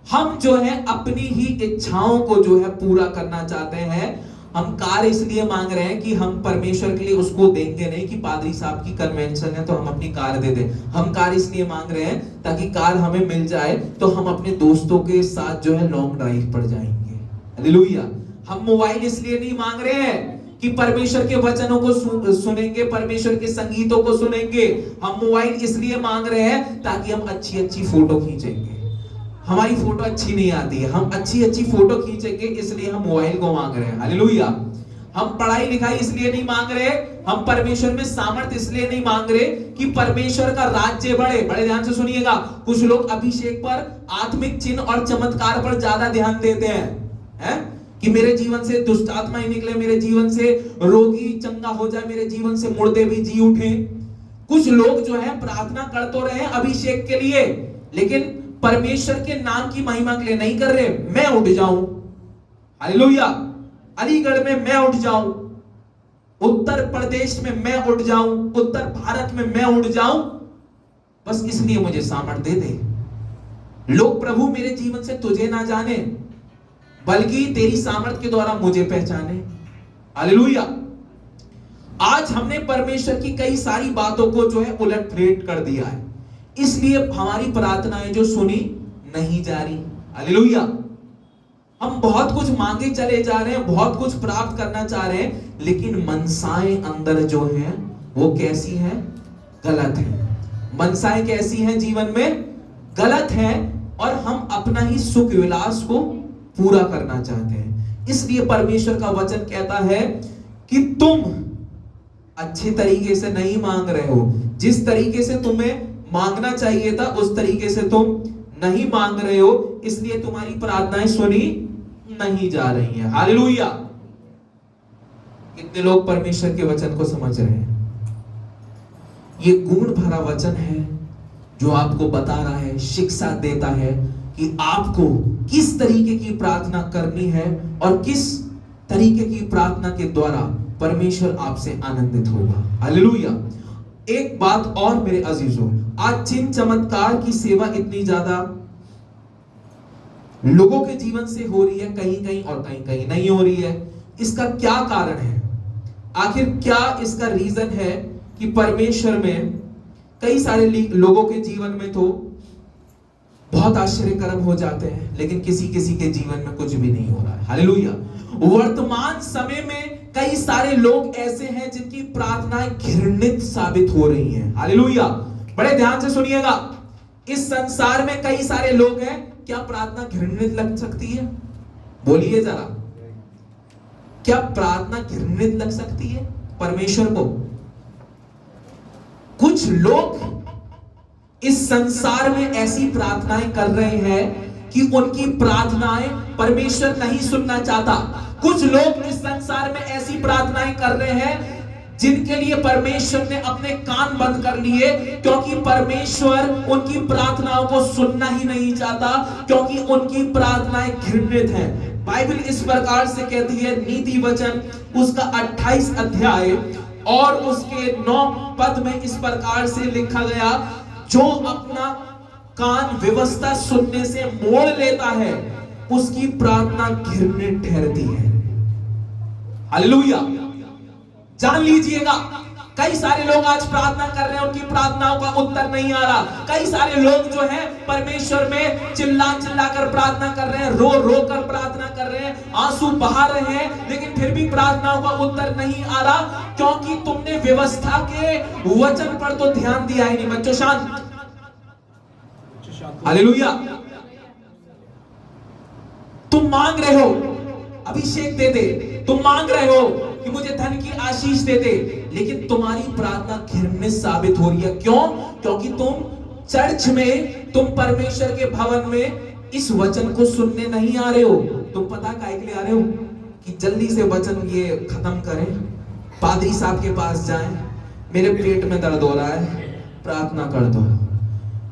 [SPEAKER 2] हम जो है अपनी ही इच्छाओं को जो है पूरा करना चाहते हैं। हम कार इसलिए मांग रहे हैं कि हम परमेश्वर के लिए उसको देंगे नहीं कि पादरी साहब की कन्वेंशन है तो हम अपनी कार दे दें। हम कार इसलिए मांग रहे हैं ताकि कार हमें मिल जाए तो हम अपने दोस्तों के साथ जो है लॉन्ग ड्राइव पर जाएंगे। हालेलुया। हम मोबाइल इसलिए नहीं मांग रहे हैं कि परमेश्वर के वचनों को सुनेंगे, परमेश्वर के संगीतों को सुनेंगे। हम मोबाइल इसलिए मांग रहे हैं ताकि हम अच्छी अच्छी फोटो खींचेंगे। हमारी फोटो अच्छी नहीं आती है, हम अच्छी अच्छी फोटो खींचेंगे, इसलिए हम मोबाइल को मांग रहे हैं। हालेलुया। हम पढ़ाई लिखाई इसलिए नहीं मांग रहे, हम परमेश्वर में सामर्थ्य इसलिए नहीं मांग रहे कि परमेश्वर का राज्य बढ़े। बड़े ध्यान से सुनिएगा, कुछ लोग अभिषेक पर, आत्मिक चिन्ह और चमत्कार पर ज्यादा ध्यान देते हैं, कि मेरे जीवन से दुष्ट आत्मा ही निकले, मेरे जीवन से रोगी चंगा हो जाए, मेरे जीवन से मुर्दे भी जी उठे। कुछ लोग जो है प्रार्थना कर तो रहे हैं अभिषेक के लिए, लेकिन परमेश्वर के नाम की महिमा के लिए नहीं कर रहे। मैं उठ जाऊं, हालेलुया, अलीगढ़ में मैं उठ जाऊं, उत्तर प्रदेश में मैं उठ जाऊं, उत्तर भारत में मैं उठ जाऊं, बस इसलिए मुझे सामर्थ्य दे दे। लोग प्रभु मेरे जीवन से तुझे ना जाने बल्कि तेरी सामर्थ्य के द्वारा मुझे पहचाने। हालेलुया। आज हमने परमेश्वर की कई सारी बातों को जो है उलट-पलट कर दिया है, इसलिए हमारी प्रार्थनाएं जो सुनी नहीं जा रही। हालेलुया। हम बहुत कुछ मांगे चले जा रहे हैं, बहुत कुछ प्राप्त करना चाह रहे हैं, लेकिन मनसाएं अंदर जो हैं वो कैसी हैं? गलत है। मनसाएं कैसी हैं जीवन में? गलत है। और हम अपना ही सुख विलास को पूरा करना चाहते हैं। इसलिए परमेश्वर का वचन कहता है कि तुम अच्छे तरीके से नहीं मांग रहे हो, जिस तरीके से तुम्हें मांगना चाहिए था उस तरीके से तुम नहीं मांग रहे हो, इसलिए तुम्हारी प्रार्थनाएं सुनी नहीं जा रही हैं। हालेलुया। कितने लोग परमेश्वर के वचन को समझ रहे हैं? ये गुण भरा वचन है जो आपको बता रहा है, शिक्षा देता है कि आपको किस तरीके की प्रार्थना करनी है और किस तरीके की प्रार्थना के द्वारा परमेश्वर आपसे आनंदित होगा। हालेलुया। एक बात और मेरे अजीजों, आज चिन्ह चमत्कार की सेवा इतनी ज्यादा लोगों के जीवन से हो रही है, कहीं कहीं और कहीं कहीं नहीं हो रही है। इसका क्या कारण है? आखिर क्या इसका रीजन है कि परमेश्वर में कई सारे लोगों के जीवन में तो बहुत आश्चर्य कर्म हो जाते हैं, लेकिन किसी किसी के जीवन में कुछ भी नहीं हो रहा है। हालेलुया। वर्तमान समय में कई सारे लोग ऐसे हैं जिनकी प्रार्थनाएं घृणित साबित हो रही हैं। हालेलुया। बड़े ध्यान से सुनिएगा, इस संसार में कई सारे लोग हैं, क्या प्रार्थना घृणित लग सकती है? बोलिए जरा, क्या प्रार्थना घृणित लग सकती है परमेश्वर को? कुछ लोग इस संसार में ऐसी प्रार्थनाएं कर रहे हैं कि उनकी प्रार्थनाएं परमेश्वर नहीं सुनना चाहता। कुछ लोग इस संसार में ऐसी प्रार्थनाएं कर रहे हैं जिनके लिए परमेश्वर ने अपने कान बंद कर लिए, क्योंकि परमेश्वर उनकी प्रार्थनाओं को सुनना ही नहीं चाहता, क्योंकि उनकी प्रार्थनाएं घृणित हैं। बाइबल इस प्रकार से कहती है, नीति वचन उसका 28 अध्याय और उसके 9 पद में इस प्रकार से लिखा गया, जो अपना कान व्यवस्था सुनने से मोड़ लेता है उसकी प्रार्थना घृणित ठहरती है। हालेलुया। जान लीजिएगा, कई सारे लोग आज प्रार्थना कर रहे हैं, उनकी प्रार्थनाओं का उत्तर नहीं आ रहा। कई सारे लोग जो हैं परमेश्वर में चिल्ला चिल्ला कर प्रार्थना कर रहे हैं, रो रो कर प्रार्थना कर रहे हैं, आंसू बहा रहे हैं, लेकिन फिर भी प्रार्थनाओं का उत्तर नहीं आ रहा, क्योंकि तुमने व्यवस्था के वचन पर तो ध्यान दिया ही नहीं। बच्चों शांत, हालेलुया। तुम मांग रहे हो अभिषेक दे दे, तुम मांग रहे हो कि मुझे धन की आशीष दे दे, लेकिन तुम्हारी प्रार्थना घृणित साबित हो रही है। क्यों? क्योंकि तुम चर्च में, तुम परमेश्वर के भवन में इस वचन को सुनने नहीं आ रहे हो। तुम पता काहे के लिए आ रहे हो? कि जल्दी से वचन ये खत्म करें, पादरी साहब के पास जाएं, मेरे पेट में दर्द हो रहा है, प्रार्थना कर दो,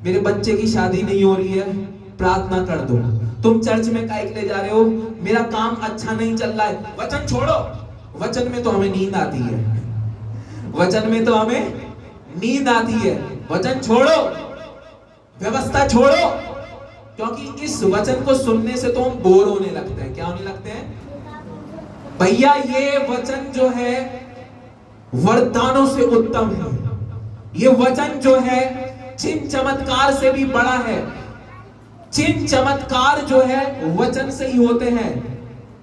[SPEAKER 2] मेरे बच्चे की शादी नहीं हो रही है, प्रार्थना कर दो। तुम चर्च में काहे के लिए जा रहे हो? मेरा काम अच्छा नहीं चल रहा है। वचन छोड़ो, वचन में तो हमें नींद आती है, वचन में तो हमें नींद आती है। वचन छोड़ो, व्यवस्था छोड़ो, क्योंकि इस वचन को सुनने से तो हम बोर होने लगते हैं। क्या होने लगते हैं भैया? ये वचन जो है वरदानों से उत्तम है, ये वचन जो है चिन्ह चमत्कार से भी बड़ा है। चिन्ह चमत्कार जो है वचन से ही होते हैं।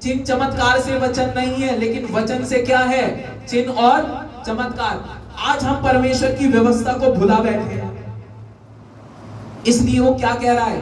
[SPEAKER 2] चिन्ह चमत्कार से वचन नहीं है, लेकिन वचन से क्या है? चिन्ह और चमत्कार। आज हम परमेश्वर की व्यवस्था को भुला बैठे हैं। इसलिए वो क्या कह रहा है?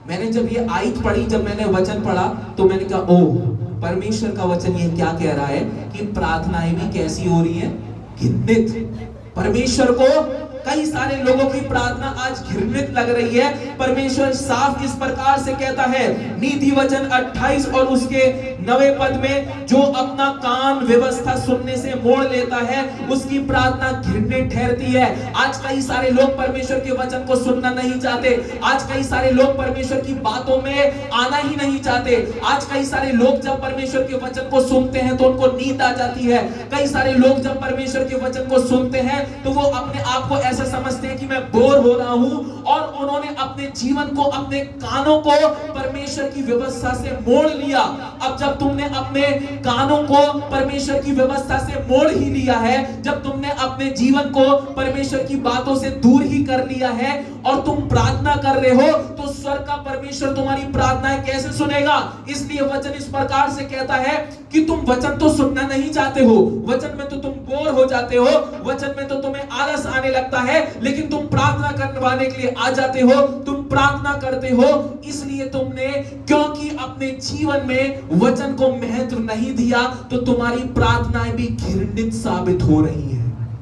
[SPEAKER 2] मैंने जब ये आयत पढ़ी, जब मैंने वचन पढ़ा, तो मैंने कहा ओह, परमेश्वर का वचन ये क्या कह रहा है कि प्रार्थनाएं भी कैसी हो रही है? घृणित। परमेश्वर को कई सारे लोगों की प्रार्थना आज घृणित लग रही है। परमेश्वर साफ इस प्रकार से कहता है, नीति वचन 28 और उसके 9वें पद में, जो अपना कान व्यवस्था सुनने से मोड़ लेता है, उसकी प्रार्थना घृणित ठहरती है। आज कई सारे लोग परमेश्वर के वचन को सुनना नहीं चाहते। आज कई सारे लोग परमेश्वर की बातों में आना ही नहीं चाहते। आज कई सारे लोग जब परमेश्वर के वचन को सुनते हैं तो उनको नींद आ जाती है। कई सारे लोग जब परमेश्वर के वचन को सुनते हैं तो वो अपने आप को ऐसा समझते हैं कि मैं बोर हो रहा हूं, और उन्होंने अपने जीवन को, अपने कानों को परमेश्वर की व्यवस्था से मोड़ लिया। अब जब तुमने अपने कानों को परमेश्वर की व्यवस्था से मोड़ ही लिया है, जब तुमने अपने जीवन को परमेश्वर की बातों से दूर ही कर लिया है और तुम प्रार्थना कर रहे हो, तो स्वर्ग का परमेश्वर तुम्हारी प्रार्थनाएं कैसे सुनेगा? इसलिए वचन इस प्रकार से कहता है कि तुम वचन तो सुनना नहीं चाहते हो, वचन में तो तुम बोर हो जाते हो, वचन में तो तुम्हें आलस आने लगता है, लेकिन तुम प्रार्थना करवाने के लिए आ जाते हो, तुम प्रार्थना करते हो। इसलिए तुमने, क्योंकि अपने जीवन में वचन को महत्व नहीं दिया, तो तुम्हारी प्रार्थनाएं भी घृणित साबित हो रही हैं।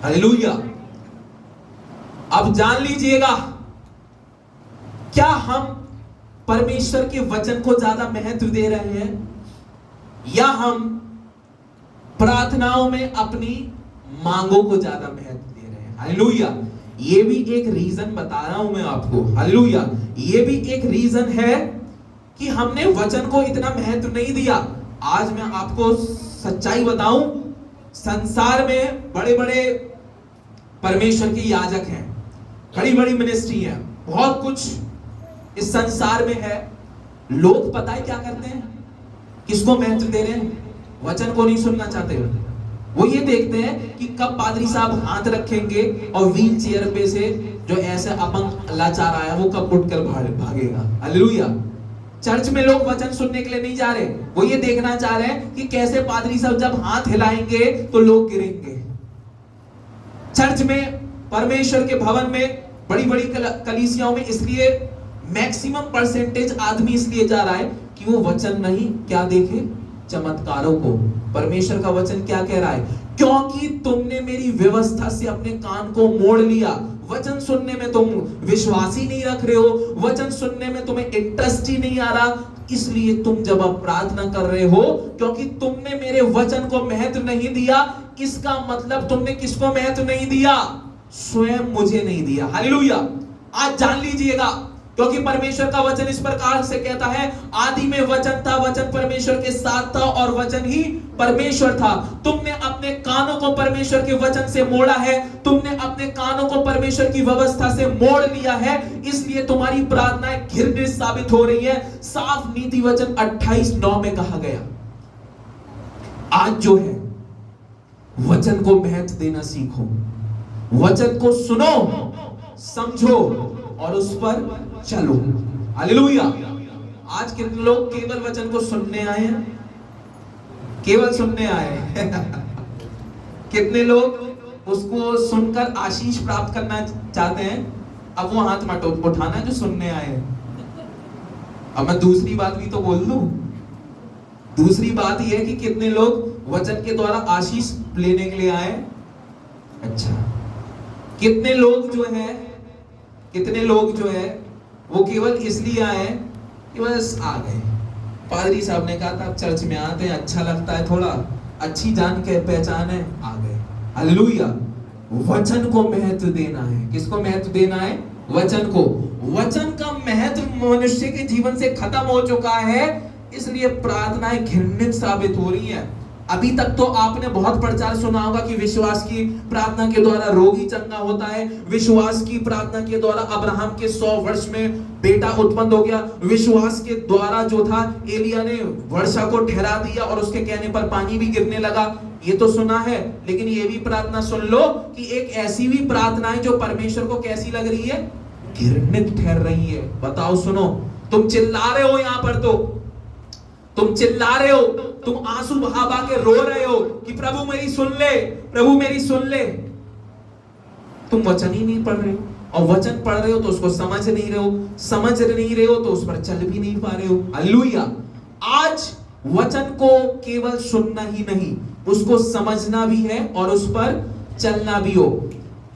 [SPEAKER 2] हालेलुया। अब जान लीजिएगा, क्या हम परमेश्वर के वचन को ज्यादा महत्व दे रहे हैं, या हम प्रार्थनाओं में अपनी मांगों को ज्यादा महत्व दे रहे हैं? हालेलुया। ये भी एक रीजन बता रहा हूं मैं आपको। हालेलुया। ये भी एक रीजन है कि हमने वचन को इतना महत्व नहीं दिया। आज मैं आपको सच्चाई बताऊं, संसार में बड़े बड़े परमेश्वर के याजक हैं, बड़ी बड़ी मिनिस्ट्री है, बहुत कुछ इस संसार में है। लोग पता है क्या करते हैं? किसको महत्व दे रहे हैं? वचन को नहीं सुनना चाहते हो। वो ये देखते हैं कि कब पादरी साहब हाथ रखेंगे और व्हील चेयर पे से जो ऐसे अपंग लाचार आया वो कब उठकर भागेगा। हालेलुया। चर्च में लोग वचन सुनने के लिए नहीं जा रहे, वो ये देखना चाह रहे हैं कि कैसे पादरी साहब जब हाथ हिलाएंगे तो लोग गिरेंगे। चर्च में, परमेश्वर के भवन में, बड़ी बड़ी कलीसियाओं में इसलिए मैक्सिमम परसेंटेज आदमी इसलिए जा रहा है कि वो वचन नहीं, क्या देखे? चमत्कारों को। परमेश्वर का वचन क्या कह रहा है? क्योंकि तुमने मेरी व्यवस्था से अपने कान को मोड़ लिया। वचन सुनने में तुम विश्वास ही नहीं रख रहे हो, वचन सुनने में तुम्हें इंटरेस्ट ही नहीं आ रहा, इसलिए तुम जब अब प्रार्थना कर रहे हो, क्योंकि तुमने मेरे वचन को महत्व नहीं दिया। इसका मतलब तुमने किसको महत्व नहीं दिया? स्वयं मुझे नहीं दिया। हालेलुया। आज जान लीजिएगा, क्योंकि परमेश्वर का वचन इस प्रकार से कहता है, आदि में वचन था, वचन परमेश्वर के साथ था और वचन ही परमेश्वर था। तुमने अपने कानों को परमेश्वर के वचन से मोड़ा है, तुमने अपने कानों को परमेश्वर की व्यवस्था से मोड़ लिया है, इसलिए तुम्हारी प्रार्थनाएं घृणित साबित हो रही है। साफ नीति वचन 28:9 में कहा गया। आज जो है वचन को महत्व देना सीखो, वचन को सुनो, समझो और उस पर चलो। हालेलुया। आज कितने लोग केवल वचन को सुनने आए हैं? केवल सुनने आए हैं। कितने लोग उसको सुनकर आशीष प्राप्त करना चाहते हैं? अब वो हाथ मत उठाना जो सुनने आए हैं। अब मैं दूसरी बात भी तो बोल दूं। दूसरी बात यह है कि कितने लोग वचन के द्वारा आशीष लेने के लिए आए? अच्छा, कितने लोग जो है वो केवल इसलिए आए कि बस आ गए, पादरी साहब ने कहा था अब चर्च में आते हैं, अच्छा लगता है, थोड़ा अच्छी जान के पहचान है, आ गए। हालेलुया। वचन को महत्व देना है। किसको महत्व देना है? वचन को। वचन का महत्व मनुष्य के जीवन से खत्म हो चुका है, इसलिए प्रार्थनाएं घृणित साबित हो रही हैं। अभी तक तो आपने बहुत प्रचार सुना होगा कि विश्वास की प्रार्थना के द्वारा रोगी चंगा होता है, विश्वास की प्रार्थना के द्वारा अब्राहम के 100 वर्ष में बेटा उत्पन्न हो गया, विश्वास के द्वारा जो था एलिया ने वर्षा को ठहरा दिया और उसके कहने पर पानी भी गिरने लगा। ये तो सुना है, लेकिन ये भी प्रार्थना सुन लो कि एक ऐसी भी प्रार्थना है जो परमेश्वर को कैसी लग रही है? घृणित ठहर रही है। बताओ, सुनो, तुम चिल्ला रहे हो यहां पर, तो तुम चिल्ला रहे हो, तुम आंसू बहा बहा के रो रहे हो कि प्रभु मेरी सुन ले, प्रभु मेरी सुन ले। तुम वचन ही नहीं पढ़ रहे हो, और वचन पढ़ रहे हो तो उसको समझ नहीं रहे हो, समझ नहीं रहे हो तो उस पर चल भी नहीं पा रहे हो। हालेलुया। आज वचन को केवल सुनना ही नहीं, उसको समझना भी है और उस पर चलना भी हो।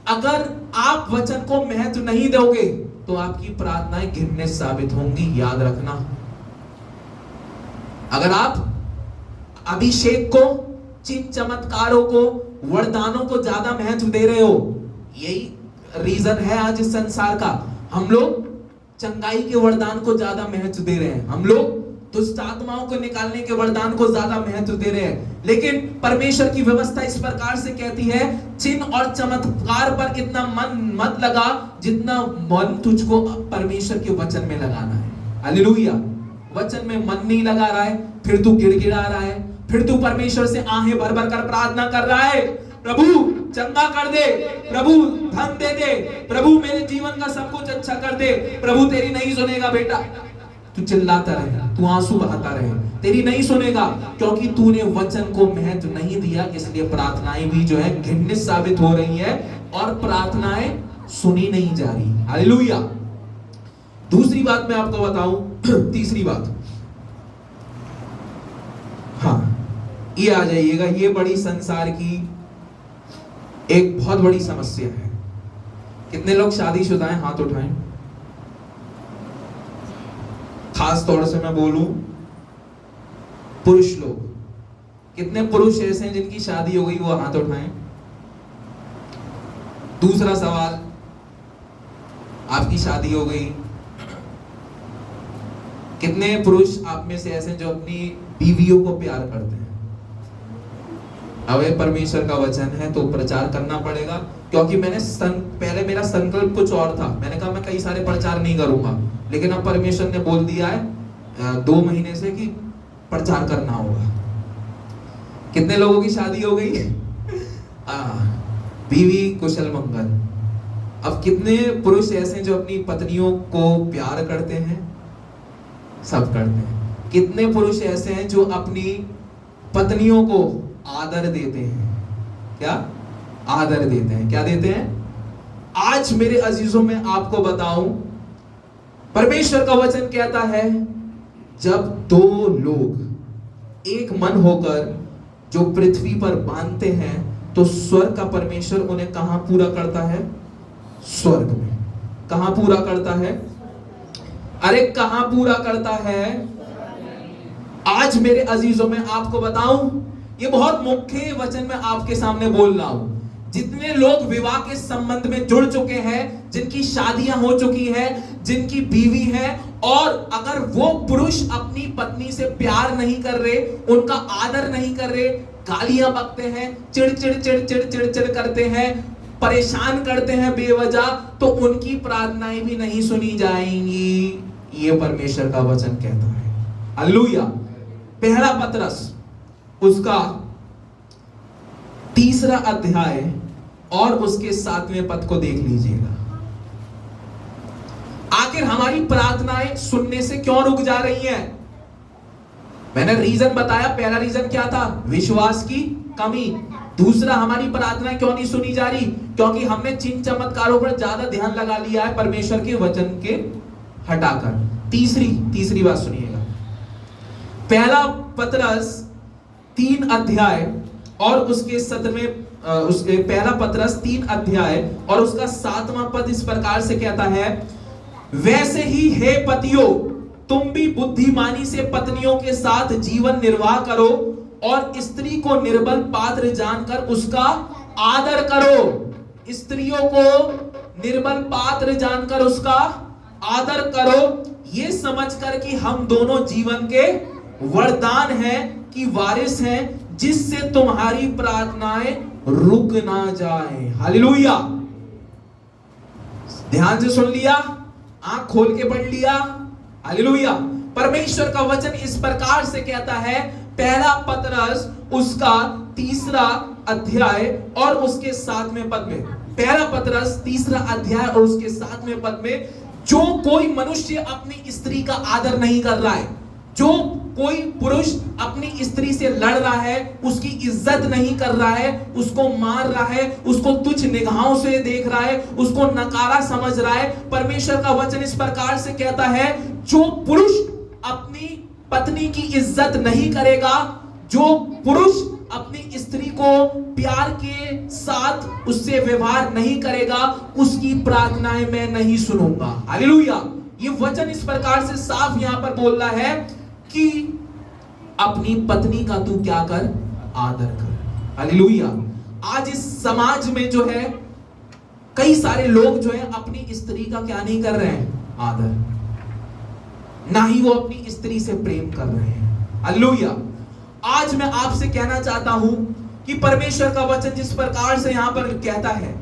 [SPEAKER 2] अगर आप वचन को महत्व नहीं दोगे तो आपकी प्रार्थनाएं घृणित साबित होंगी, याद रखना। अगर आप अभिषेक को, चिन्ह चमत्कारों को, वरदानों को ज्यादा महत्व दे रहे हो, यही रीजन है आज इस संसार का। हम लोग चंगाई के वरदान को ज्यादा महत्व दे रहे हैं, हम लोग दुष्ट आत्माओं को निकालने के वरदान को ज्यादा महत्व दे रहे हैं। लेकिन परमेश्वर की व्यवस्था इस प्रकार से कहती है, चिन्ह और चमत्कार पर इतना मन मत लगा जितना मन तुझको परमेश्वर के वचन में लगाना है। हालेलुया। वचन में मन नहीं लगा रहा है, फिर तू गिड़गिड़ा रहा है, फिर तू परमेश्वर से आहें भर भर कर प्रार्थना कर रहा है, प्रभु चंगा कर दे, प्रभु धन दे दे, प्रभु मेरे जीवन का सब कुछ अच्छा कर दे। प्रभु तेरी नहीं सुनेगा बेटा, तू चिल्लाता रहे, तू आंसू बहाता रहे, तेरी नहीं सुनेगा, क्योंकि तूने वचन को महत्व नहीं दिया। इसलिए प्रार्थनाएं भी जो है घृणित साबित हो रही है और प्रार्थनाएं सुनी नहीं जा रही। हालेलुया। दूसरी बात मैं आपको बताऊं, तीसरी बात, हाँ ये आ जाइएगा, ये बड़ी संसार की एक बहुत बड़ी समस्या है। कितने लोग शादीशुदा हैं? हाथ उठाएं। खास तौर से मैं बोलूं पुरुष लोग, कितने पुरुष ऐसे हैं जिनकी शादी हो गई? वो हाथ उठाएं। दूसरा सवाल, आपकी शादी हो गई, कितने पुरुष आप में से ऐसे हैं जो अपनी बीवियों को प्यार करते हैं? अब ये परमेश्वर का वचन है तो प्रचार करना पड़ेगा, क्योंकि मैंने पहले मेरा संकल्प कुछ और था, मैंने कहा मैं कई सारे प्रचार नहीं करूंगा, लेकिन अब परमेश्वर ने बोल दिया है 2 महीने से कि प्रचार करना होगा। कितने लोगों की शादी हो गई? बीवी कुशल मंगल। अब कितने पुरुष ऐसे हैं जो अपनी पत्नियों को प्यार करते हैं? सब करते हैं। कितने पुरुष ऐसे हैं जो अपनी पत्नियों को आदर देते हैं? क्या आदर देते हैं? क्या देते हैं? आज मेरे अजीजों में आपको बताऊं, परमेश्वर का वचन कहता है जब 2 लोग एक मन होकर जो पृथ्वी पर बांधते हैं तो स्वर्ग का परमेश्वर उन्हें कहां पूरा करता है? स्वर्ग में। कहां पूरा करता है? अरे कहां पूरा करता है? आज मेरे अजीजों में आपको बताऊं, ये बहुत मुख्य वचन मैं आपके सामने बोल रहा हूं। जितने लोग विवाह के संबंध में जुड़ चुके हैं, जिनकी शादियां हो चुकी हैं, जिनकी बीवी है, और अगर वो पुरुष अपनी पत्नी से प्यार नहीं कर रहे, उनका आदर नहीं कर रहे, गालियां बकते हैं, चिड़चिड़ चिड़चिड़ चिड़चिड़ करते हैं, परेशान करते हैं बेवजह, तो उनकी प्रार्थनाएं भी नहीं सुनी जाएंगी। ये परमेश्वर का वचन कहता है। हालेलुया। पहला पतरस उसका 3 अध्याय और उसके 7वें पद को देख लीजिएगा। आखिर हमारी प्रार्थनाएं सुनने से क्यों रुक जा रही हैं? मैंने रीजन बताया। पहला रीजन क्या था? विश्वास की कमी। दूसरा, हमारी प्रार्थनाएं क्यों नहीं सुनी जा रही? क्योंकि हमने चिन्ह चमत्कारों पर ज्यादा ध्यान लगा लिया है परमेश्वर के वचन के हटाकर। तीसरी बात सुनिएगा। पहला पतरस 3 अध्याय और उसके 7वें उसके पहला पतरस 3 अध्याय और उसका 7वां पद इस प्रकार से कहता है, वैसे ही हे पतियों, तुम भी बुद्धिमानी से पत्नियों के साथ जीवन निर्वाह करो और स्त्री को निर्बल पात्र जानकर उसका आदर करो। स्त्रियों को निर्बल पात्र जानकर उसका आदर करो, ये समझकर कि हम दोनों जीवन के वरदान हैं कि वारिस हैं, जिससे तुम्हारी प्रार्थनाएं रुक ना जाएं। हालेलुया। ध्यान से सुन लिया, आंख खोल के पढ़ लिया। हालेलुया। परमेश्वर का वचन इस प्रकार से कहता है, पहला पतरस उसका 3 अध्याय और उसके 7वें पद में, पहला पतरस 3 अध्याय और उसके 7वें पद में, जो कोई मनुष्य अपनी स्त्री का आदर नहीं कर रहा है, जो कोई पुरुष अपनी स्त्री से लड़ रहा है, उसकी इज्जत नहीं कर रहा है, उसको मार रहा है, उसको तुच्छ निगाहों से देख रहा है, उसको नकारा समझ रहा है, परमेश्वर का वचन इस प्रकार से कहता है, जो पुरुष अपनी पत्नी की इज्जत नहीं करेगा, जो पुरुष अपनी स्त्री को प्यार के साथ उससे व्यवहार नहीं करेगा, उसकी प्रार्थनाएं मैं नहीं सुनूंगा। हालेलुया। ये वचन इस प्रकार से साफ यहां पर बोल रहा है कि अपनी पत्नी का तू क्या कर? आदर कर। हालेलुया। आज इस समाज में जो है, कई सारे लोग जो है अपनी स्त्री का क्या नहीं कर रहे हैं? आदर। ना ही वो अपनी स्त्री से प्रेम कर रहे हैं। हालेलुया। आज मैं आपसे कहना चाहता हूं कि परमेश्वर का वचन जिस प्रकार से यहां पर कहता है,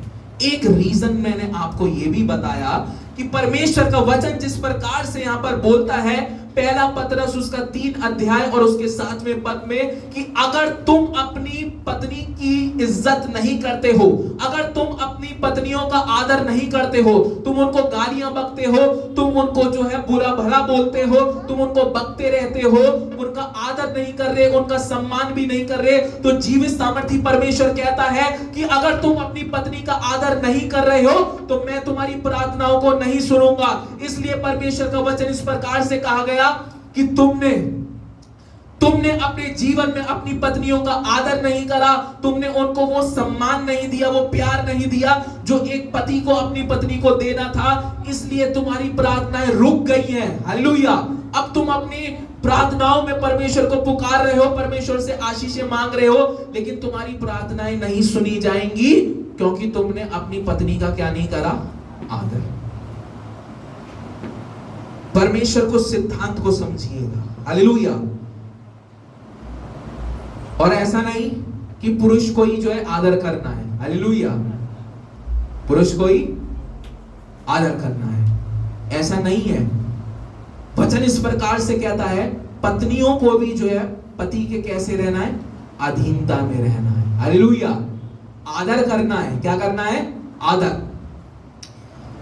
[SPEAKER 2] एक रीजन मैंने आपको यह भी बताया कि परमेश्वर का वचन जिस प्रकार से यहां पर बोलता है, पहला पतरस उसका 3 अध्याय और उसके 7वें पद में, कि अगर तुम अपनी पत्नी की इज्जत नहीं करते हो, अगर तुम अपनी पत्नियों का आदर नहीं करते हो, तुम उनको गालियां बकते हो, तुम उनको जो है बुरा भला बोलते हो, तुम उनको बकते रहते हो, उनका आदर नहीं कर रहे, उनका सम्मान भी नहीं कर रहे, तो जीवित सामर्थी परमेश्वर कहता है कि अगर तुम अपनी पत्नी का आदर नहीं कर रहे हो तो मैं तुम्हारी प्रार्थनाओं को नहीं सुनूंगा। इसलिए परमेश्वर का वचन इस प्रकार से कहा गया कि तुमने अपने जीवन में अपनी पत्नियों का आदर नहीं करा, तुमने उनको वो सम्मान नहीं दिया, वो प्यार नहीं दिया जो एक पति को अपनी पत्नी को देना था, इसलिए तुम्हारी प्रार्थनाएं रुक गई हैं। हालेलुया। अब तुम अपनी प्रार्थनाओं में परमेश्वर को पुकार रहे हो, परमेश्वर से आशीषें मांग रहे हो, लेकिन तुम्हारी प्रार्थनाएं नहीं सुनी जाएंगी क्योंकि तुमने अपनी पत्नी का क्या नहीं करा? आदर। परमेश्वर को सिद्धांत को समझिएगा। हालेलुया। और ऐसा नहीं कि पुरुष को ही जो है आदर करना है। हालेलुया। पुरुष को ही आदर करना है, ऐसा नहीं है। वचन इस प्रकार से कहता है, पत्नियों को भी जो है पति के कैसे रहना है? अधीनता में रहना है। हालेलुया। आदर करना है। क्या करना है? आदर।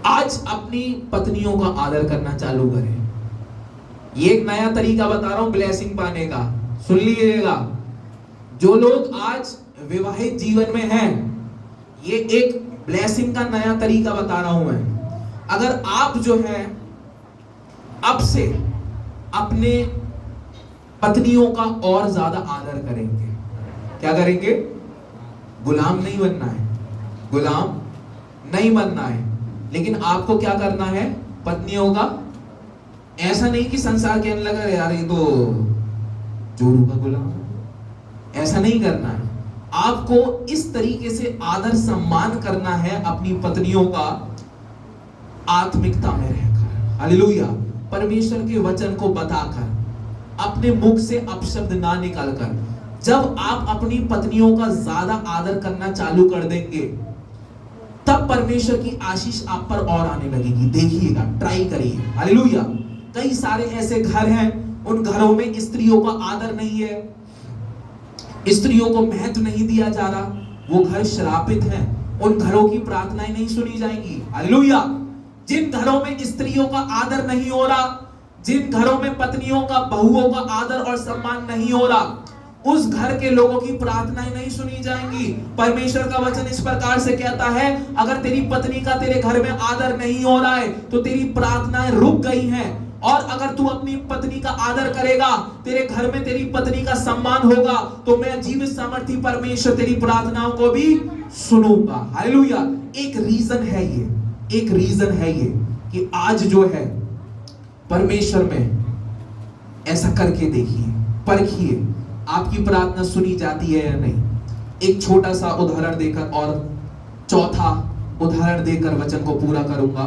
[SPEAKER 2] आज अपनी पत्नियों का आदर करना चालू करें। ये एक नया तरीका बता रहा हूं ब्लेसिंग पाने का, सुन लीजिएगा। जो लोग आज विवाहित जीवन में हैं, ये एक ब्लेसिंग का नया तरीका बता रहा हूं मैं। अगर आप जो है अब से अपने पत्नियों का और ज्यादा आदर करेंगे, क्या करेंगे? गुलाम नहीं बनना है, गुलाम नहीं बनना है, लेकिन आपको क्या करना है? पत्नियों का, ऐसा नहीं कि संसार कहने लगा यार ये तो जोरू का गुलाम है, ऐसा नहीं करना है। आपको इस तरीके से आदर सम्मान करना है अपनी पत्नियों का, आत्मिकता में रहकर। हालेलुया। परमेश्वर के वचन को बताकर, अपने मुख से अपशब्द ना निकालकर। जब आप अपनी पत्नियों का ज्यादा आदर करना चालू कर देंगे, तब परमेश्वर की आशीष आप पर और आने लगेगी। देखिएगा, ट्राई करिए। हालेलुया। कई सारे ऐसे घर हैं, उन घरों में स्त्रियों का आदर नहीं है, स्त्रियों को महत्व नहीं दिया जा रहा, वो घर श्रापित हैं, उन घरों की प्रार्थनाएं नहीं सुनी जाएंगी। हालेलुया। जिन घरों में स्त्रियों का आदर नहीं हो रहा, जिन घरों में पत्नियों का, बहुओं का आदर और सम्मान नहीं हो रहा, उस घर के लोगों की प्रार्थनाएं नहीं सुनी जाएंगी। परमेश्वर का वचन इस प्रकार से कहता है, अगर तेरी पत्नी का तेरे घर में आदर नहीं हो रहा है तो तेरी प्रार्थनाएं रुक गई हैं। और अगर तू अपनी पत्नी का आदर करेगा, तेरे घर में तेरी पत्नी का सम्मान होगा, तो मैं जीवित सामर्थी परमेश्वर तेरी प्रार्थनाओं को भी सुनूंगा। हालेलुया। एक रीजन है ये, एक रीजन है ये कि आज जो है परमेश्वर में ऐसा करके देखिए, परखिए आपकी प्रार्थना सुनी जाती है या नहीं। एक छोटा सा उदाहरण देकर और चौथा उदाहरण देकर वचन को पूरा करूंगा।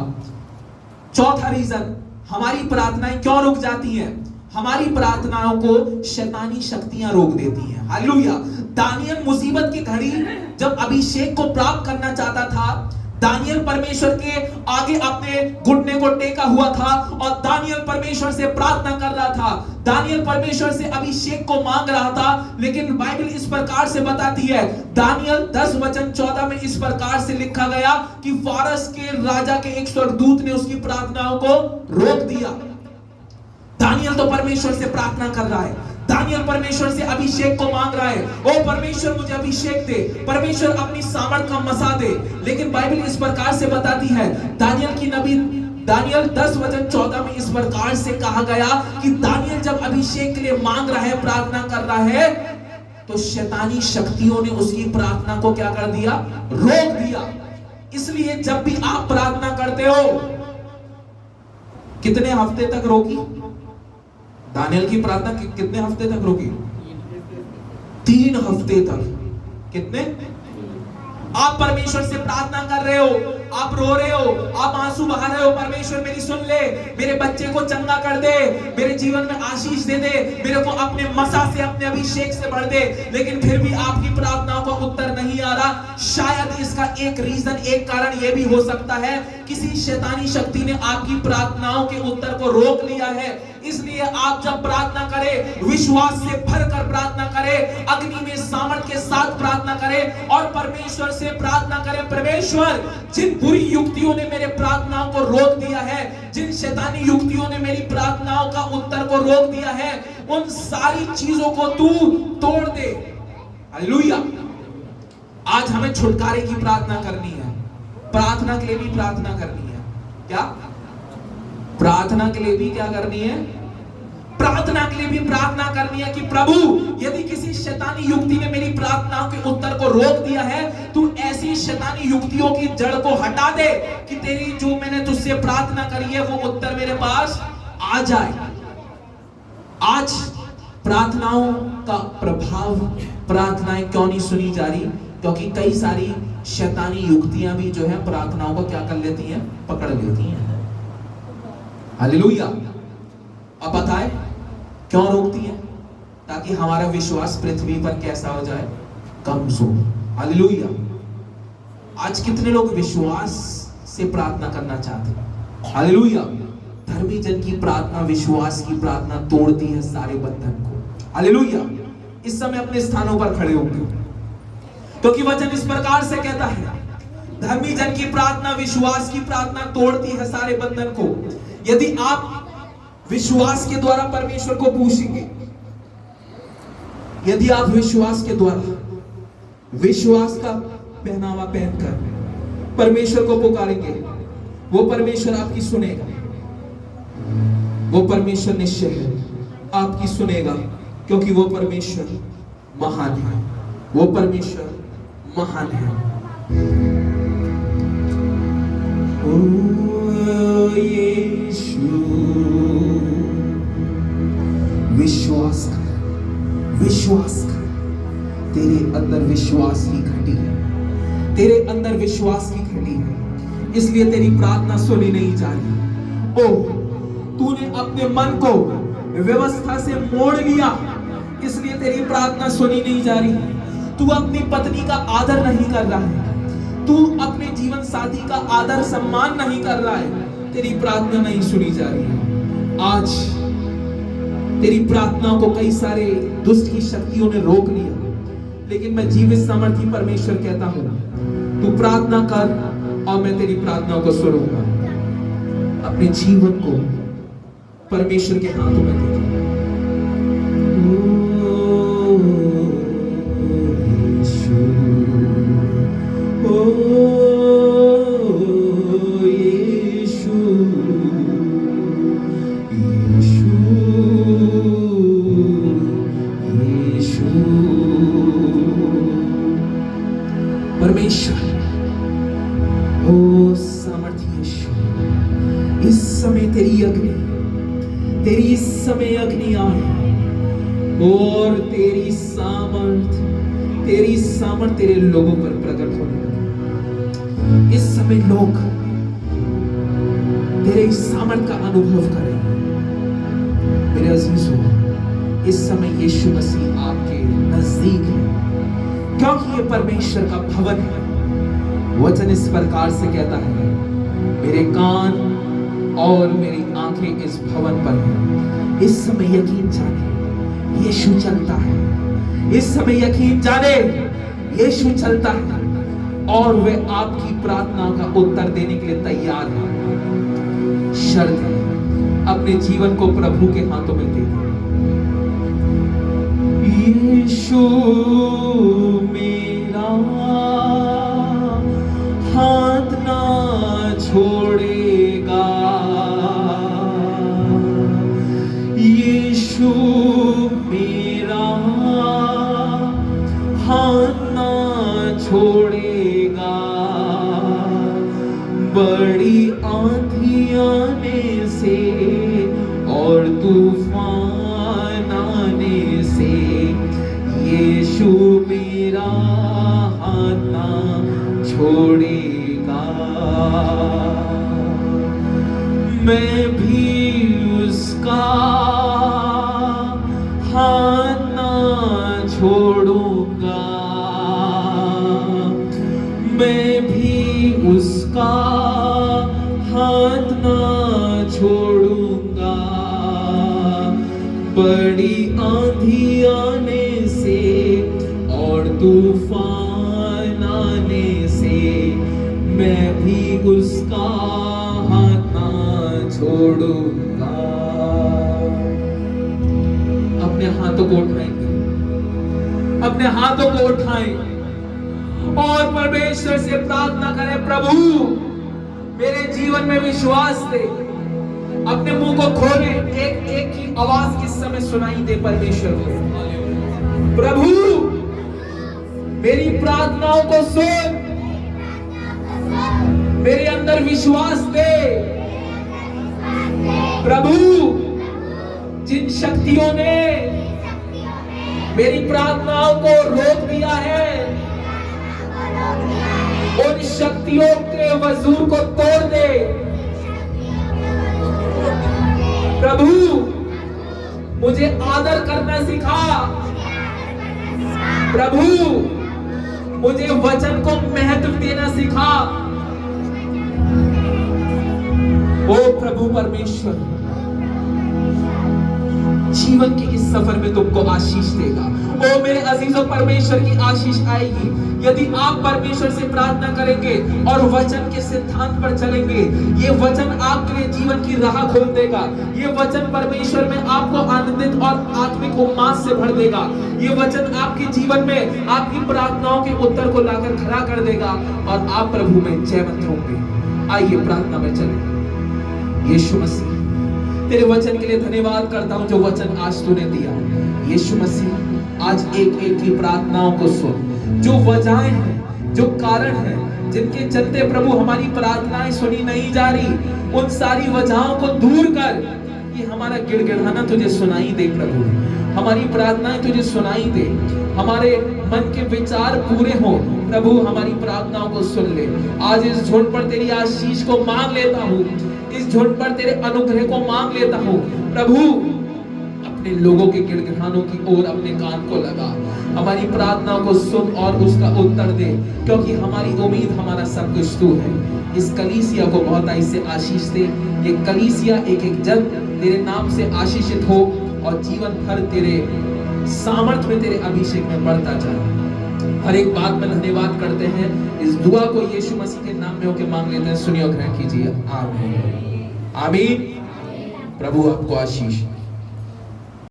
[SPEAKER 2] चौथा रीजन हमारी प्रार्थनाएं क्यों रुक जाती हैं। हमारी प्रार्थनाओं को शैतानी शक्तियां रोक देती हैं। हालेलुया। दानियल मुसीबत की घड़ी जब अभिषेक को प्राप्त करना चाहता था, दानियल परमेश्वर के आगे अपने घुटने को टेका हुआ था और दानियल परमेश्वर से प्रार्थना कर रहा था। दानियल परमेश्वर से अभिषेक को मांग रहा था, लेकिन बाइबल इस प्रकार से बताती है, दानियल 10:14 में इस प्रकार से लिखा गया कि फारस के राजा के एक स्वर्गदूत ने उसकी प्रार्थनाओं को रोक दिया। दानियल तो परमेश्वर से प्रार्थना कर रहा है, दानियल परमेश्वर से अभिषेक को मांग रहा है, ओ परमेश्वर मुझे अभिषेक दे, परमेश्वर अपनी सामर्थ का मसा दे। लेकिन बाइबल इस प्रकार से बताती है, दानियल की नबी दानियल 10:14 में इस प्रकार से कहा गया कि दानियल जब अभिषेक के लिए मांग रहा है, प्रार्थना कर रहा है, तो शैतानी शक्तियों ने उसकी प्रार्थना को क्या कर दिया, रोक दिया। इसलिए जब भी आप प्रार्थना करते हो, कितने हफ्ते तक रोकी दानियल की प्रार्थना, कितने हफ्ते तक रोकी? 3 हफ्ते तक। कितने? आप परमेश्वर से प्रार्थना कर रहे हो, आप रो रहे हो, आप आंसू बहा रहे हो, परमेश्वर मेरी सुन ले, मेरे बच्चे को चंगा कर दे, मेरे जीवन में आशीष दे दे, मेरे को अपने मसा से, अपने अभिषेक से भर दे, लेकिन फिर भी आपकी प्रार्थनाओं का उत्तर नहीं आ रहा। शायद इसका एक रीजन, एक कारण यह भी हो सकता है, किसी शैतानी शक्ति ने आपकी प्रार्थनाओं के उत्तर को रोक लिया है। इसलिए आप जब प्रार्थना करें, विश्वास से भरकर प्रार्थना करें, अग्नि में सामर्थ के साथ प्रार्थना करें और परमेश्वर से प्रार्थना करें, परमेश्वर जिन बुरी युक्तियों ने मेरे प्रार्थनाओं को रोक दिया है, जिन शैतानी युक्तियों ने मेरी प्रार्थनाओं का उत्तर को रोक दिया है, उन सारी चीजों को तू तोड़ दे। हालेलुया। आज हमें छुटकारे की प्रार्थना करनी है, प्रार्थना के लिए भी प्रार्थना करनी है। क्या? प्रार्थना के लिए भी क्या करनी है? प्रार्थना के लिए भी प्रार्थना करनी है कि प्रभु यदि किसी शैतानी युक्ति ने मेरी प्रार्थनाओं के उत्तर को रोक दिया है, तू ऐसी शैतानी युक्तियों की जड़ को हटा दे कि तेरी जो मैंने तुझसे प्रार्थना करी है वो उत्तर मेरे पास आ जाए। आज प्रार्थनाओं का प्रभाव, प्रार्थनाएं क्यों नहीं सुनी जा रही? क्योंकि कई सारी शैतानी युक्तियां भी जो है प्रार्थनाओं को क्या कर लेती हैं, पकड़ लेती हैं। हालेलुया। अब बताए क्यों रोकती है? ताकि हमारा विश्वास पृथ्वी पर कैसा हो जाए, कमजोर। हालेलुया। आज कितने लोग विश्वास से प्रार्थना करना चाहते हैं? हालेलुया। धर्मी जन की प्रार्थना, विश्वास की प्रार्थना तोड़ती है सारे बंधन को। हालेलुया। इस समय अपने स्थानों पर खड़े होंगे, क्योंकि वचन इस प्रकार से कहता है, धर्मी जन की प्रार्थना, विश्वास की प्रार्थना तोड़ती है सारे बंधन को। यदि आप विश्वास के द्वारा परमेश्वर को पूछेंगे, यदि आप विश्वास के द्वारा, विश्वास का पहनावा पहनकर परमेश्वर को पुकारेंगे, वो परमेश्वर आपकी सुनेगा। वो परमेश्वर निश्चय है आपकी सुनेगा, क्योंकि वो परमेश्वर महान है। वो परमेश्वर महान है। विश्वास कर, विश्वास कर। तेरे अंदर विश्वास की घटी है, तेरे अंदर विश्वास की घटी है, इसलिए तेरी प्रार्थना सुनी नहीं जा रही। ओ, तूने अपने मन को व्यवस्था से मोड़ लिया, इसलिए तेरी प्रार्थना सुनी नहीं जा रही। तू अपनी पत्नी का आदर नहीं कर रहा है, तू अपने जीवन साथी का आदर सम्मान नहीं कर रहा है, तेरी प्रार्थना नहीं सुनी जा रही है। आज तेरी प्रार्थना को कई सारे दुष्ट की शक्तियों ने रोक लिया, लेकिन मैं जीवित सामर्थी परमेश्वर कहता हूं, तू प्रार्थना कर और मैं तेरी प्रार्थना को सुनूंगा। अपने जीवन को परमेश्वर के हाथों में दे दो। परमेश्वर, ओ सामर्थी यीशु, इस समय तेरी अग्नि, तेरी इस समय अग्नि आए और तेरी सामर्थ तेरे लोगों पर प्रकट होने लगे। इस समय लोग तेरे इस सामर्थ का अनुभव करें। मेरे अजीजों, इस समय यीशु मसीह आपके नजदीक है, क्योंकि ये परमेश्वर का भवन है। वचन इस प्रकार से कहता है, मेरे कान और मेरी आंखें इस भवन पर हैं। इस समय यकीन जाने यीशु चलता है। इस समय यकीन जाने यीशु चलता है और वह आपकी प्रार्थना का उत्तर देने के लिए तैयार है। शर्त है, अपने जीवन को प्रभु के हाथों में दे दो। यीशु मेरा हाथ ना छोड़ेगा, यीशु मेरा हाथ ना छोड़ेगा। बड़ी आंधी आने से और तूफान आने से यीशु मेरा हाथ ना छोड़ेगा। मैं भी उसका हाथ ना छोड़ूंगा, मैं भी उसका हाथ ना छोड़ूंगा। बड़ी आंधी आने से और तूफान आने से मैं भी उसका हाथ ना छोड़ूंगा। अपने हाथों को उठाएंगे, अपने हाथों को उठाएं और परमेश्वर से प्रार्थना करें, प्रभु मेरे जीवन में विश्वास दे। अपने मुंह को खोले, एक एक ही आवाज किस समय सुनाई दे परमेश्वर को, प्रभु मेरी प्रार्थनाओं को सुन, मेरे अंदर विश्वास दे। प्रभु जिन शक्तियों ने मेरी प्रार्थनाओं को रोक दिया है, उन शक्तियों के वजूर को तोड़ दे। प्रभु मुझे आदर करना सिखा, प्रभु मुझे वचन को महत्व देना सिखा। ओ प्रभु परमेश्वर, जीवन के इस सफर में तुमको आशीष देगा। ओ मेरे अजीजों, परमेश्वर की आशीष आएगी यदि आप परमेश्वर से प्रार्थना करेंगे और वचन के सिद्धांत पर चलेंगे। ये वचन आपके लिए जीवन की राह खोल देगा। ये वचन परमेश्वर में आपको आनंदित और आत्मिक उम्मास से भर देगा। ये वचन आपके जीवन में आपकी प्रार्थनाओं के उत्तर को लाकर खड़ा कर देगा और आप प्रभु में जयवंत होंगे। आइए प्रार्थना में चलें। यीशु मसीह, तेरे वचन के लिए धन्यवाद करता हूं जो वचन आज तूने दिया। यीशु मसीह, आज एक एक की प्रार्थनाओं को सुन। जो वजहें हैं, जो कारण हैं जिनके चलते प्रभु हमारी प्रार्थनाएं सुनी नहीं जा रही, उन सारी वजहों को दूर कर। ये हमारा गिड़गिड़ाना तुझे सुनाई दे प्रभु, हमारी प्रार्थनाएं तुझे सुनाई दे, हमारे मन के विचार पूरे हो प्रभु, हमारी प्रार्थनाओं को सुन ले। आज इस झुंड पर तेरी आशीष को मांग लेता हूँ, इस झुंड पर तेरे अनुग्रह को मांग लेता हूँ प्रभु। अपने लोगों के गिड़गिड़ानों की ओर अपने कान को लगा, हमारी प्रार्थना को सुन और उसका उत्तर दे, क्योंकि हमारी उम्मीद, हमारा सब कुछ तू है। इस कलीसिया को बहुताई से आशीष दे। ये कलीसिया एक एक जन तेरे नाम से आशीषित हो और जीवन भर तेरे सामर्थ्य में, तेरे अभिषेक में बढ़ता जाए। हर एक बात में धन्यवाद करते हैं। इस दुआ को यीशु मसीह के नाम में होकर मांग लेते हैं। सुनिए और ग्रहण कीजिए। आमीन आमीन। प्रभु आपको आशीष